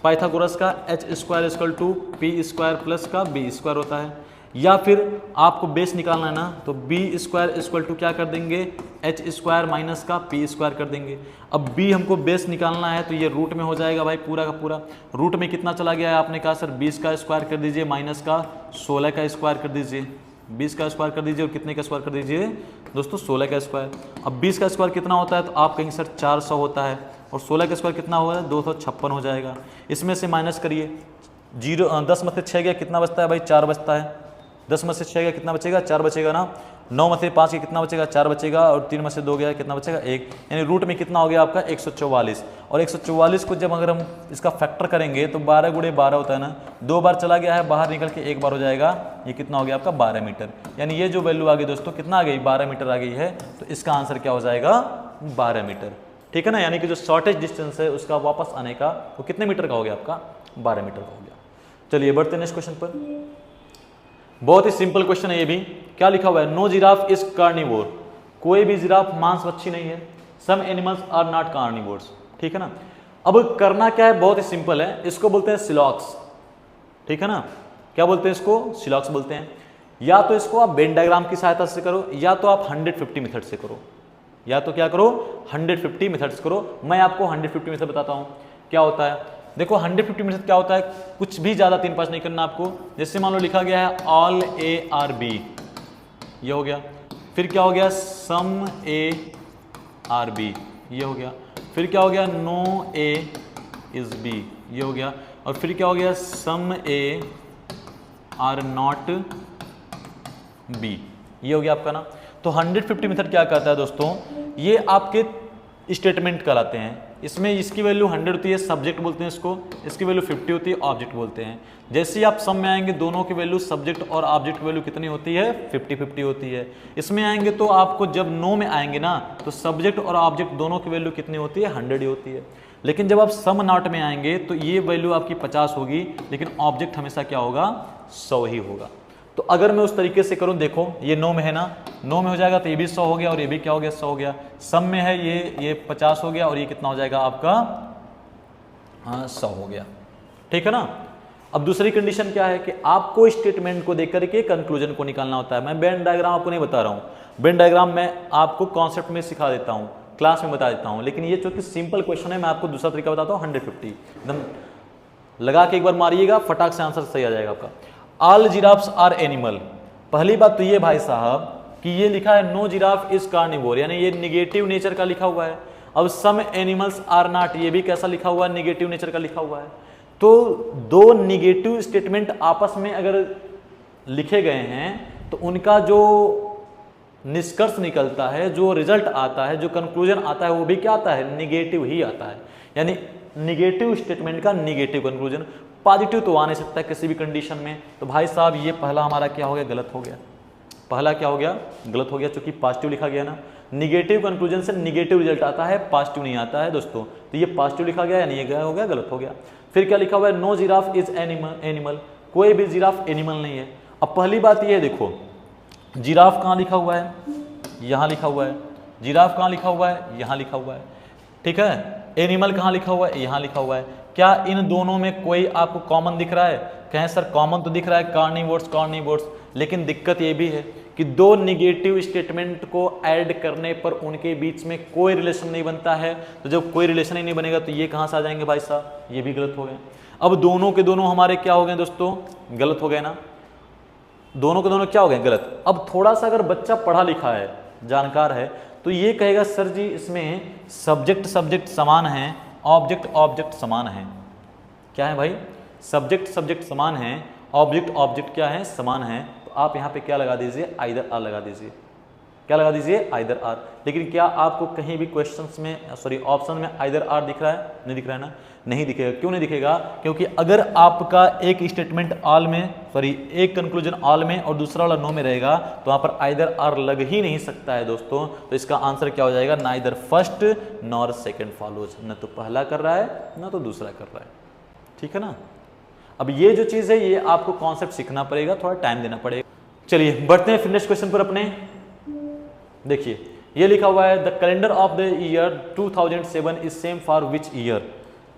पाइथागोरस का, h² = p² प्लस का b² होता है। या फिर आपको बेस निकालना है ना, तो b² क्या कर देंगे, h² माइनस का p² कर देंगे। अब b हमको बेस निकालना है तो ये रूट में हो जाएगा भाई, पूरा का पूरा। रूट में कितना चला गया है, आपने कहा सर 20 का स्क्वायर कर दीजिए, माइनस का 16 का स्क्वायर कर दीजिए, 20 का स्क्वायर कर दीजिए और कितने का स्क्वायर कर दीजिए दोस्तों, 16 का स्क्वायर। अब 20 का स्क्वायर कितना होता है, तो आप कहेंगे सर 400 होता है, और 16 का स्क्वायर कितना होगा, 256 हो जाएगा। इसमें से माइनस करिए, 10 में से 6 गया, कितना बचता है भाई, 4 बचता है। 10 में से 6 गया, कितना बचेगा, 4 बचेगा ना। 9 में से 5 गया, कितना बचेगा, 4 बचेगा, और 3 में से 2 गया, कितना बचेगा, 1। यानी रूट में कितना हो गया आपका, 144। और 144 को जब अगर हम इसका फैक्टर करेंगे तो 12 × 12 होता है ना, 2 बार चला गया है बाहर निकल के, 1 बार हो जाएगा। ये कितना हो गया आपका, 12 मीटर। यानी ये जो वैल्यू आ गई दोस्तों, कितना आ गई, 12 मीटर आ गई है। तो इसका आंसर क्या हो जाएगा, 12 मीटर, ठीक है ना। यानी कि जो शॉर्टेस्ट डिस्टेंस है उसका वापस आने का वो कितने मीटर का हो गया आपका, 12 मीटर का हो गया। चलिए बढ़ते हैं नेक्स्ट क्वेश्चन पर। बहुत ही सिंपल क्वेश्चन है ये भी। क्या लिखा हुआ है, नो जिराफ इज कार्निवोर, कोई भी जिराफ मांसभक्षी नहीं है। Some animals are not carnivores, ठीक है ना। अब करना क्या है, बहुत ही सिंपल है, इसको बोलते हैं सिलॉक्स, ठीक है ना। क्या बोलते हैं इसको, सिलॉक्स बोलते हैं। या तो इसको आप वेन डायग्राम की सहायता से करो, या तो आप 150 मेथड से करो, या तो क्या करो, 150 मेथड्स करो। मैं आपको 150 मेथड बताता हूं क्या होता है। देखो 150 मेथड क्या होता है, कुछ भी ज्यादा 3-5 नहीं करना आपको। जैसे मान लो लिखा गया है ऑल ए आर बी, ये हो गया। फिर क्या हो गया, सम ए आर बी, ये हो गया। फिर क्या हो गया, नो ए इज बी, ये हो गया। और फिर क्या हो गया, सम ए आर नॉट बी, ये हो गया आपका ना। तो 150 मेथड क्या करता है दोस्तों, ये आपके स्टेटमेंट कहलाते हैं। इसमें इसकी वैल्यू 100 होती है, सब्जेक्ट बोलते हैं इसको, इसकी वैल्यू 50 होती है, ऑब्जेक्ट बोलते हैं। जैसे ही आप सम में आएंगे, दोनों की वैल्यू, सब्जेक्ट और ऑब्जेक्ट की वैल्यू कितनी होती है, 50-50 होती है। इसमें आएंगे तो आपको जब नो में आएंगे ना, तो सब्जेक्ट और ऑब्जेक्ट दोनों की वैल्यू कितनी होती है, 100 ही होती है। लेकिन जब आप सम नॉट में आएंगे तो ये वैल्यू आपकी 50 होगी, लेकिन ऑब्जेक्ट हमेशा क्या होगा, 100 ही होगा। तो अगर मैं उस तरीके से करूं, देखो ये 9 में है ना, 9 में हो जाएगा तो ये भी 100 हो गया और ये भी क्या हो गया, 100 हो गया। सम में है ये 50 हो गया और ये कितना हो जाएगा आपका, हाँ 100 हो गया, ठीक है ना। अब दूसरी कंडीशन क्या है कि आपको स्टेटमेंट को देख करके कंक्लूजन को निकालना होता है। मैं वेन डायग्राम आपको नहीं बता रहा हूँ, वेन डायग्राम मैं आपको कॉन्सेप्ट में सिखा देता हूँ, क्लास में बता देता हूँ, लेकिन ये चूंकि सिंपल क्वेश्चन है मैं आपको दूसरा तरीका बताता हूँ। 150 एकदम लगा के एक बार मारिएगा, फटाक से आंसर सही आ जाएगा आपका। All giraffes are animal. पहली बात तो ये भाई साहब कि ये लिखा है नो जिराफ इज कार्निवोर, यानी ये निगेटिव नेचर का लिखा हुआ है। अब सम एनिमल्स आर नॉट, ये भी कैसा लिखा हुआ है, निगेटिव नेचर का लिखा हुआ है। तो दो निगेटिव स्टेटमेंट आपस में अगर लिखे गए हैं तो उनका जो निष्कर्ष निकलता है, जो रिजल्ट आता है, जो कंक्लूजन आता है, वो भी क्या आता है, निगेटिव ही आता है। यानी निगेटिव स्टेटमेंट का निगेटिव कंक्लूजन, पॉजिटिव तो आ नहीं सकता किसी भी कंडीशन में। तो भाई साहब ये पहला हमारा क्या हो गया, गलत हो गया। पहला क्या हो गया, गलत हो गया, चूंकि पॉजिटिव लिखा गया ना। निगेटिव कंक्लूजन से निगेटिव रिजल्ट आता है, पॉजिटिव नहीं आता है दोस्तों। तो ये पॉजिटिव लिखा गया यानी ये क्या हो गया, गलत हो गया। फिर क्या लिखा हुआ है, नो जिराफ इज एनिमल, कोई भी जिराफ एनिमल नहीं है। अब पहली बात ये है, देखो जिराफ कहाँ लिखा हुआ है, यहाँ लिखा हुआ है। जिराफ कहाँ लिखा हुआ है, यहाँ लिखा हुआ है, ठीक है। एनिमल कहाँ लिखा हुआ है, यहाँ लिखा हुआ है। क्या इन दोनों में कोई आपको कॉमन दिख रहा है, कहें सर कॉमन तो दिख रहा है, कार्निवोर्स, लेकिन दिक्कत ये भी है कि दो निगेटिव स्टेटमेंट को ऐड करने पर उनके बीच में कोई रिलेशन नहीं बनता है। तो जब कोई रिलेशन ही नहीं बनेगा तो ये कहाँ से आ जाएंगे भाई साहब, ये भी गलत हो गए। अब दोनों के दोनों हमारे क्या हो गए दोस्तों, गलत हो गए ना, दोनों के दोनों क्या हो गए, गलत। अब थोड़ा सा अगर बच्चा पढ़ा लिखा है, जानकार है, तो ये कहेगा सर जी इसमें सब्जेक्ट समान है, ऑब्जेक्ट समान है। क्या है भाई, सब्जेक्ट समान है, ऑब्जेक्ट क्या है, समान है। तो आप यहाँ पे क्या लगा दीजिए, आइदर आर लगा दीजिए। क्या लगा दीजिए, आइदर आर। लेकिन क्या आपको कहीं भी क्वेश्चंस में, सॉरी ऑप्शन में आइदर आर दिख रहा है, नहीं दिख रहा है ना, नहीं दिखेगा। क्यों नहीं दिखेगा, क्योंकि अगर आपका एक स्टेटमेंट ऑल में, सॉरी एक कंक्लूजन ऑल में और दूसरा वाला नो में रहेगा तो वहां पर आइदर आर लग ही नहीं सकता है दोस्तों। तो इसका आंसर क्या हो जाएगा, neither first nor second follows, न तो पहला कर रहा है न तो दूसरा कर रहा है, ठीक है ना। अब ये जो चीज है ये आपको कॉन्सेप्ट सीखना पड़ेगा, थोड़ा टाइम देना पड़ेगा। चलिए बढ़ते हैं फिर नेक्स्ट क्वेश्चन पर अपने। देखिए ये लिखा हुआ है the calendar of the year 2007 is same for which year.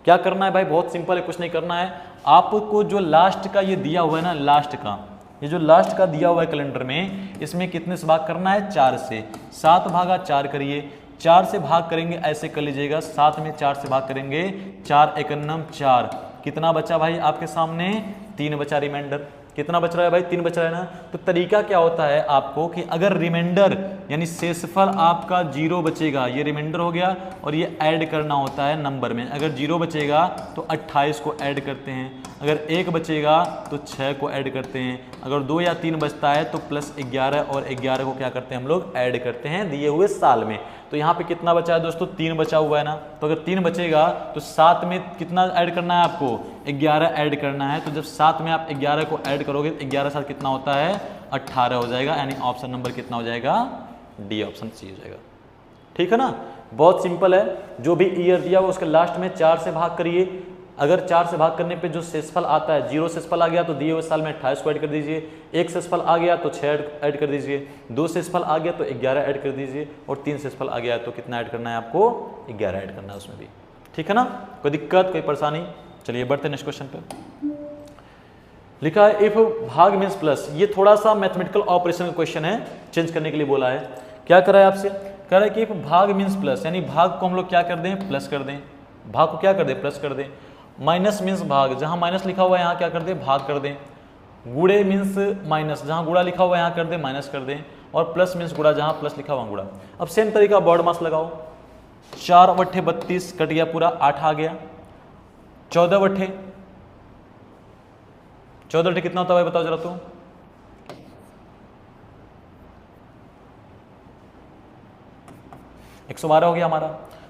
क्या करना है भाई, बहुत सिंपल है, कुछ नहीं करना है। आपको जो लास्ट का ये दिया हुआ है ना, लास्ट का ये जो लास्ट का दिया हुआ है कैलेंडर में, इसमें कितने से भाग करना है, 4 से। 7 भागा 4 करिए, 4 से भाग करेंगे, ऐसे कर लीजिएगा, 7 में 4 से भाग करेंगे, 4 एकन्नम 4, कितना बचा भाई आपके सामने, 3 बचा रिमाइंडर। कितना बच रहा है भाई, 3 बच रहा है ना। तो तरीका क्या होता है आपको कि अगर रिमाइंडर यानी शेषफल आपका 0 बचेगा, ये रिमाइंडर हो गया, और ये ऐड करना होता है नंबर में। अगर 0 बचेगा तो 28 को ऐड करते हैं, अगर 1 बचेगा तो 6 को ऐड करते हैं, अगर 2 या 3 बचता है तो प्लस 11 और 11 को क्या करते हैं हम लोग, ऐड करते हैं दिए हुए साल में। तो यहाँ पे कितना बचा है दोस्तों, 3 बचा हुआ है ना। तो अगर 3 बचेगा तो 7 में कितना ऐड करना है आपको, 11 ऐड करना है। तो जब 7 में आप 11 को ऐड करोगे तो 11 साथ कितना होता है, 18 हो जाएगा। यानी ऑप्शन नंबर कितना हो जाएगा, डी ऑप्शन सी हो जाएगा, ठीक है ना। बहुत सिंपल है, जो भी ईयर दिया हुआ उसके लास्ट में 4 से भाग करिए। अगर 4 से भाग करने पे जो शेषफल आता है, 0 शेषफल आ गया तो दिए हुए साल में 28 को ऐड कर दीजिए, 1 शेषफल आ गया तो 6 ऐड कर दीजिए, 2 शेषफल आ गया तो 11 ऐड कर दीजिए, और 3 शेषफल आ गया तो कितना ऐड करना है आपको, 11 ऐड करना है उसमें भी, ठीक है ना। कोई दिक्कत, कोई परेशानी। चलिए बढ़ते हैं नेक्स्ट क्वेश्चन पे। लिखा है इफ भाग मीन्स प्लस, ये थोड़ा सा मैथमेटिकल ऑपरेशन का क्वेश्चन है, चेंज करने के लिए बोला है। क्या कर रहा है आपसे, कह रहा है कि इफ भाग मीन्स प्लस, यानी भाग को हम लोग क्या कर दें, प्लस कर दें। भाग को क्या कर दें, प्लस कर दें। माइनस मीन्स भाग, जहां माइनस लिखा हुआ है यहाँ क्या कर दें, भाग कर दें। गुड़े मीन्स माइनस, जहां गुड़ा लिखा हुआ है यहाँ कर दें, माइनस कर दें। और प्लस मीन्स गुड़ा, जहां प्लस लिखा हुआ गुड़ा। अब सेम तरीका बॉर्ड मास लगाओ, 4 बट्ठे 32 कट गया पूरा, 8 आ गया। 14 बट्ठे कितना होता है भाई बताओ जरा तो, एक 112 हो गया हमारा।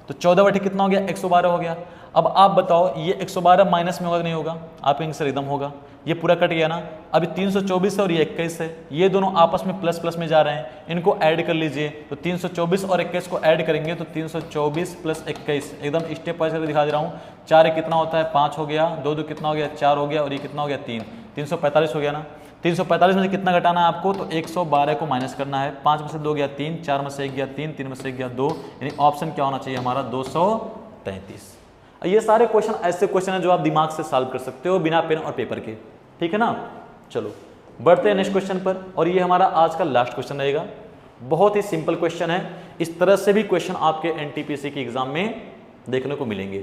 तो 14 बटे कितना हो गया, 112 हो गया। अब आप बताओ ये 112 माइनस में होगा कि नहीं होगा? आप कहेंगे सर एकदम होगा, ये पूरा कट गया ना। अभी 324 है और ये 21 है, ये दोनों आपस में प्लस प्लस में जा रहे हैं, इनको ऐड कर लीजिए। तो 324 और 21 को ऐड करेंगे तो 324 प्लस 21, एकदम स्टेप वाइज करके दिखा दे रहा हूँ। 4 एक कितना होता है? 5 हो गया, 2 2 कितना हो गया? 4 हो गया, और ये कितना हो गया? 3, 345 हो गया ना। 345 में से कितना घटाना है आपको? तो 112 को माइनस करना है। 5 में से 2 गया 3, 4 में से 1 गया 3, 3 में से 1 गया 2, यानी ऑप्शन क्या होना चाहिए हमारा? 233। ये सारे क्वेश्चन ऐसे क्वेश्चन हैं जो आप दिमाग से सॉल्व कर सकते हो बिना पेन और पेपर के, ठीक है ना। चलो बढ़ते हैं नेक्स्ट क्वेश्चन पर, और ये हमारा आज का लास्ट क्वेश्चन रहेगा। बहुत ही सिंपल क्वेश्चन है, इस तरह से भी क्वेश्चन आपके एनटीपीसी के एग्जाम में देखने को मिलेंगे।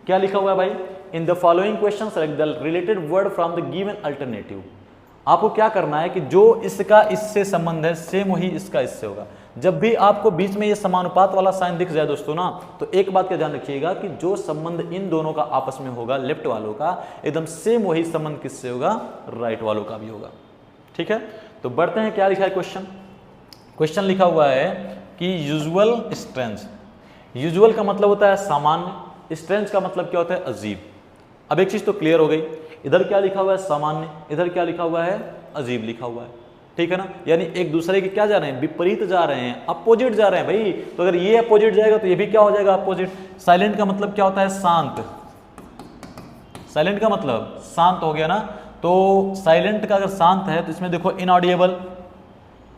क्या लिखा हुआ है भाई? In the following question select the related word from the given alternative. आपको क्या करना है कि जो इसका इससे संबंध है सेम वही इसका इससे होगा। जब भी आपको बीच में ये समानुपात वाला साइन दिख जाए दोस्तों ना, तो एक बात का ध्यान रखिएगा कि जो संबंध इन दोनों का आपस में होगा लेफ्ट वालों का, एकदम सेम वही संबंध किससे होगा? राइट वालों का भी होगा, ठीक है। तो बढ़ते हैं, क्या लिखा है क्वेश्चन? क्वेश्चन लिखा हुआ है कि यूजुअल स्ट्रेंथ। यूजुअल का मतलब होता है सामान्य, स्ट्रेंथ का मतलब क्या होता है? अजीब। अब एक चीज तो क्लियर हो गई, इधर क्या लिखा हुआ है? सामान्य, इधर क्या लिखा हुआ है? अजीब लिखा हुआ है, ठीक है ना। यानी एक दूसरे के क्या जा रहे हैं? विपरीत जा रहे हैं, अपोजिट जा रहे हैं भाई। तो अगर ये अपोजिट जाएगा तो ये भी क्या हो जाएगा? अपोजिट। साइलेंट का मतलब क्या होता है? शांत। साइलेंट का मतलब शांत हो गया ना। तो साइलेंट का अगर शांत है तो इसमें देखो इनऑडिएबल,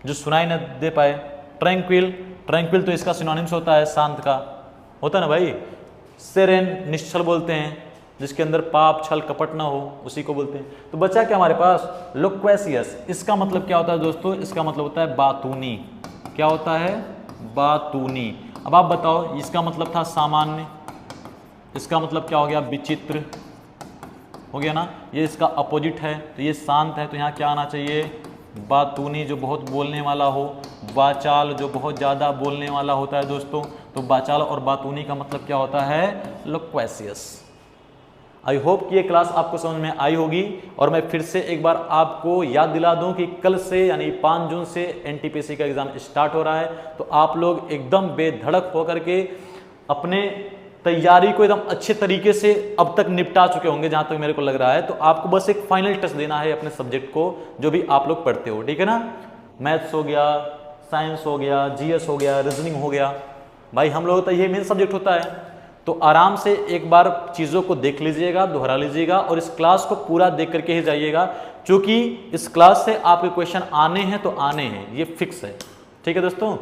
जो सुनाई न दे पाए। ट्रैंक्विल, ट्रैंक्विल तो इसका सिनोनिम्स होता है शांत का, होता है ना भाई। सेरेन, निश्चल बोलते हैं, जिसके अंदर पाप छल कपट ना हो, उसी को बोलते हैं। तो बचा क्या हमारे पास? लोक्वेसियस। इसका मतलब क्या होता है दोस्तों? इसका मतलब होता है बातूनी। क्या होता है? बातूनी। अब आप बताओ, इसका मतलब था सामान्य, इसका मतलब क्या हो गया? विचित्र हो गया ना। ये इसका अपोजिट है, तो ये शांत है, तो यहाँ क्या आना चाहिए? बातूनी, जो बहुत बोलने वाला हो। वाचाल, जो बहुत ज़्यादा बोलने वाला होता है दोस्तों। तो वाचाल और बातूनी का मतलब क्या होता है? लोक्वेसियस। आई होप कि ये क्लास आपको समझ में आई होगी, और मैं फिर से एक बार आपको याद दिला दूं कि कल से यानी 5 जून से एनटीपीसी का एग्जाम स्टार्ट हो रहा है। तो आप लोग एकदम बेधड़क होकर के अपने तैयारी को एकदम अच्छे तरीके से अब तक निपटा चुके होंगे, जहां तक मेरे को लग रहा है। तो आपको बस एक फाइनल टच देना है अपने सब्जेक्ट को, जो भी आप लोग पढ़ते हो, ठीक है ना। मैथ्स हो गया, साइंस हो गया, जीएस हो गया, रीजनिंग हो गया, भाई हम लोग तो ये मेन सब्जेक्ट होता है। तो आराम से एक बार चीज़ों को देख लीजिएगा, दोहरा लीजिएगा, और इस क्लास को पूरा देख करके ही जाइएगा, क्योंकि इस क्लास से आपके क्वेश्चन आने हैं तो आने हैं, ये फिक्स है, ठीक है दोस्तों।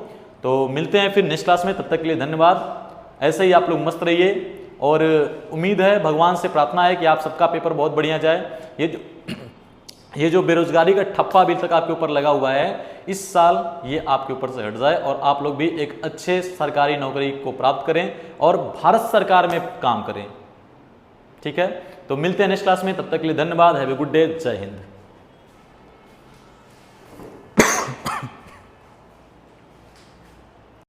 तो मिलते हैं फिर नेक्स्ट क्लास में, तब तक के लिए धन्यवाद। ऐसे ही आप लोग मस्त रहिए, और उम्मीद है, भगवान से प्रार्थना है कि आप सबका पेपर बहुत बढ़िया जाए। ये जो बेरोजगारी का ठप्पा अभी तक आपके ऊपर लगा हुआ है, इस साल ये आपके ऊपर से हट जाए, और आप लोग भी एक अच्छे सरकारी नौकरी को प्राप्त करें और भारत सरकार में काम करें, ठीक है। तो मिलते हैं नेक्स्ट क्लास में, तब तक के लिए धन्यवाद। हैव ए गुड डे, जय हिंद।